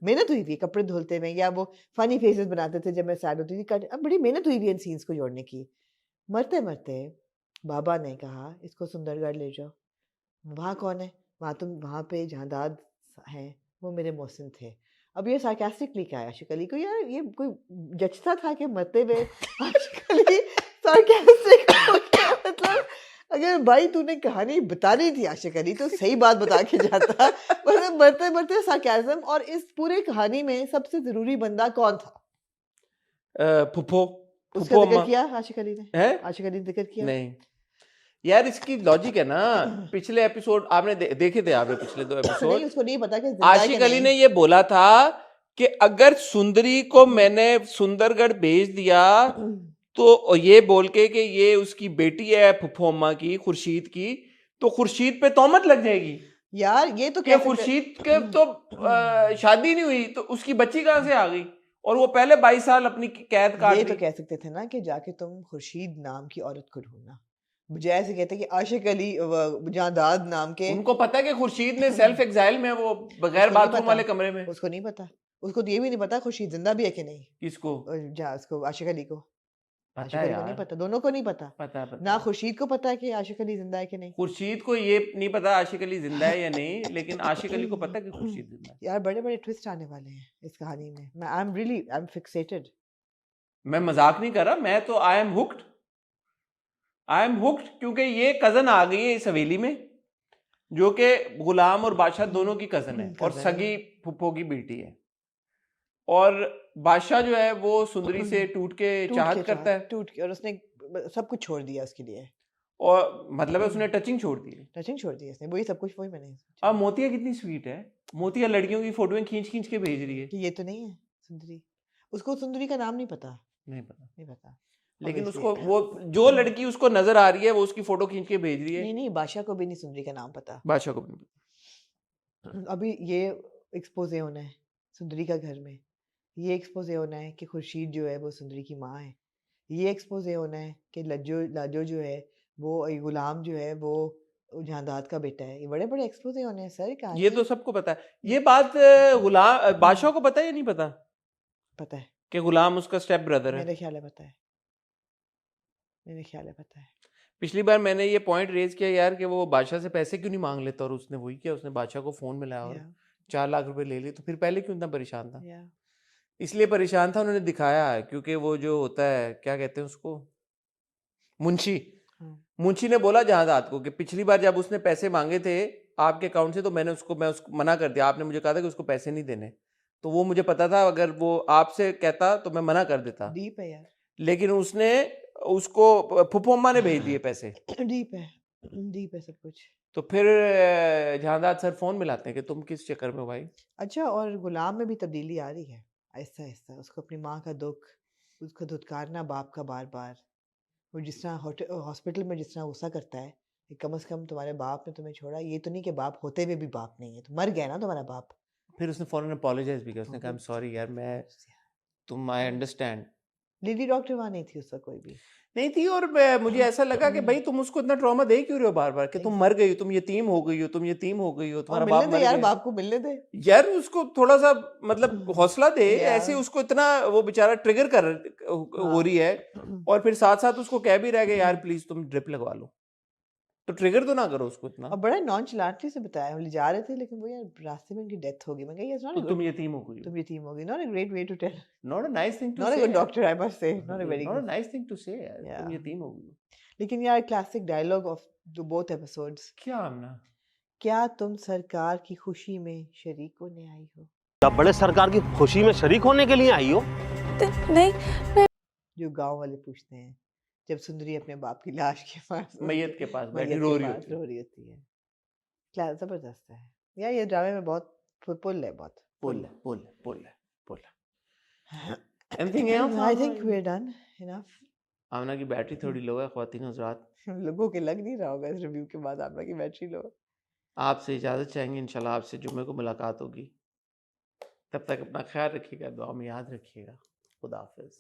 मेहनत हुई थी कपड़े धुलते में, या वो फनी फेसेस बनाते थे जब मैं सैड होती थी। अब बड़ी मेहनत हुई भी इन सीन्स को जोड़ने की। मरते मरते बाबा ने कहा इसको सुंदरगढ़ ले जाओ। वहाँ कौन है? वहाँ पे जहांदाद हैं, वो मेरे मोहसिन थे। अब ये सार्कास्टिकली क्या है आशिक अली को, यार ये कोई जचता था कि मरते हुए आशिक अली सार्कास्टिक हो गया? मतलब अगर भाई तूने कहानी बतानी थी आशिक अली तो सही बात बता के जाता। मतलब बढ़ते बढ़ते सार्केज्म। और इस पूरे कहानी में सबसे जरूरी बंदा कौन था? फुफो उसका फुफो जिक्र अम्मा किया आशिक अली ने? है आशिक अली ने जिक्र किया? नहीं यार, इसकी लॉजिक है ना। पिछले एपिसोड आपने देखे थे आपने पिछले 2 नहीं, एपिसोड। उसको नहीं पता कि जिंदा है आशिक कि अली नहीं। ने ये बोला था कि अगर सुंदरी को मैंने सुंदरगढ़ भेज दिया तो ये बोल के कि ये उसकी बेटी है फुफो अम्मा की, खुर्शीद की, तो खुर्शीद पे तोहमत लग जाएगी यार ये तो कि खुर्शीद के तो शादी नहीं हुई तो उसकी बच्ची कहाँ से आ गई, और वो पहले 22 साल अपनी कैद काट ये ली। तो कह सकते थे ना कि जाके तुम खुर्शीद नाम की औरत को ढूंढना, बजाय ऐसे कहते कि आशिक अली जादाद नाम के। उनको पता है कि खुर्शीद ने सेल्फ एग्जाइल में, वो बगैर उसको नहीं बाथरूम पता। वाले कमरे में। उसको नहीं पता। उसको तो ये भी नहीं पता खुर्शीद जिंदा भी है कि नहीं। किसको जा उसको आशिक अली को। पता आशिक है अली को नहीं यार, पता, दोनों को नहीं पता। पता है ना खुर्शीद को पता है कि आशिक अली जिंदा है कि नहीं। खुर्शीद को ये नहीं पता आशिक अली जिंदा है या नहीं, लेकिन आशिक अली को पता है कि खुर्शीद जिंदा है। यार बड़े बड़े ट्विस्ट आने वाले हैं इस कहानी में। मैं आई एम फिक्सेटेड। मैं मजाक नहीं कर रहा, मैं तो आई एम हुक्ड क्योंकि ये कजन आ गई है इस हवेली में, जो कि गुलाम और बादशाह दोनों की कजन है और सगी फुप्पो की बेटी है। और बादशाह जो है वो सुंदरी से टूट के चाहत करता है, टूट के, और उसने सब कुछ छोड़ दिया उसके लिए। और मतलब है उसने टचिंग छोड़ दी है। टचिंग छोड़ दी उसने, वही सब कुछ वही मैंने। अब मोतिया कितनी स्वीट है, मोतिया लड़कियों की फोटोएं खींच खींच के भेज रही है कि ये तो नहीं है सुंदरी। उसको सुंदरी का नाम नहीं पता। नहीं पता। लेकिन उसको वो जो लड़की उसको नजर आ रही है वो उसकी फोटो खींच के भेज रही है। नहीं बादशाह को भी नहीं सुंदरी का नाम पता। बादशाह को भी। अभी ये एक्सपोजे होना है सुंदरी का घर में। ये एक्सपोजे होना है कि खुर्शीद जो है वो सुंदरी की माँ है। ये एक्सपोजे होना है कि लाजो जो है वो गुलाम जो है वो जहांदाद का बेटा है। ये बड़े बड़े एक्सपोजे होने हैं सर। ये तो सबको पता है। ये बात गुलाम बादशाह को पता है या नहीं पता? पता है कि गुलाम उसका स्टेप ब्रदर है। मेरे ख्याल है पता है। मेरे ख्याल है पता है। पिछली बार मैंने ये पॉइंट रेज किया यार कि वो बादशाह से पैसे क्यों नहीं मांग लेता, और उसने वही किया, उसने बादशाह को फोन मिलाया और 4 लाख रुपए ले लिए। तो फिर पहले क्यों इतना परेशान था? इसलिए परेशान था, उन्होंने दिखाया है, क्योंकि वो जो होता है क्या कहते हैं उसको, मुंशी ने बोला जहादाद को कि पिछली बार जब उसने पैसे मांगे थे आपके अकाउंट से तो मैं उसको मना कर दिया। आपने मुझे कहा था कि उसको पैसे नहीं देने, तो वो मुझे पता था अगर वो आपसे कहता तो मैं मना कर देता। डीप है यार। लेकिन उसने उसको फुप्पो अम्मा ने भेज दिए पैसे। डीप है सब कुछ। तो फिर जहादाद सर फोन मिलाते हैं कि तुम किस चक्कर में हो भाई। अच्छा, और गुलाम में भी तब्दीली आ रही है आहिस्ता आहिस्ता। उसको अपनी माँ का दुख, उसको धुतकारना बाप का बार बार, वो जिस तरह हॉस्पिटल में जिस तरह गुस्सा करता है कि कम से कम तुम्हारे बाप ने तुम्हें छोड़ा, ये तो नहीं कि बाप होते हुए भी बाप नहीं है, तो मर गया ना तुम्हारा बाप। फिर उसने फौरन अपोलोजाइज भी किया, उसने कहा आई एम सॉरी यार, मैं तुम आई अंडरस्टैंड। लेडी डॉक्टर वहाँ नहीं थी उसका, कोई भी नहीं थी। और मुझे ऐसा लगा कि भाई तुम उसको इतना ट्रॉमा दे क्यों रहे हो बार बार, कि तुम मर गई हो, तुम यतीम हो गई हो, तुम यतीम हो गई हो, तुम्हारा बाप मर गया। यार बाप को मिलने दे यार, उसको थोड़ा सा मतलब हौसला दे। ऐसे उसको इतना वो बेचारा ट्रिगर हो रही है, और फिर साथ साथ उसको कह भी रहा है कि यार प्लीज तुम ड्रिप लगवा लो, तो ट्रिगर तो ना करो उसको इतना। और बड़ा नॉनचलेंटली से बताया, हम ले जा रहे थे लेकिन वो यार रास्ते में उनकी डेथ हो गई। मैं कहा तो तुम यतीम हो गई, तुम यतीम हो गई। Not a great way to tell, not a nice thing to say, not a good doctor I must say, not a very not a nice thing to say यार, तुम यतीम हो गई। लेकिन यार classic dialogue of the both episodes, क्या आमना, क्या तुम सरकार की खुशी में शरीक होने आई हो? आप बड़े सरकार की खुशी में शरीक होने के लिए आई हो? नहीं, जो गांव वाले पूछते हैं जब सुंदरी अपने बाप की लाश के पास, मैयत के पास बैठी रो रही होती है। क्या जबरदस्त है यार, ये ड्रामे में बहुत पुल है, बहुत पुल है। Anything else? I think we're done enough. आमना की बैटरी थोड़ी लो है ख्वातीन हज़रात। लोगों के लग नहीं रहा होगा इस रिव्यू के बाद आमना की बैटरी लो। आपसे इजाज़त चाहेंगे, इंशाल्लाह आपसे जुम्मे को मुलाकात होगी। तब तक अपना ख्याल रखिएगा, दुआ में याद रखिएगा। खुदा हाफिज़।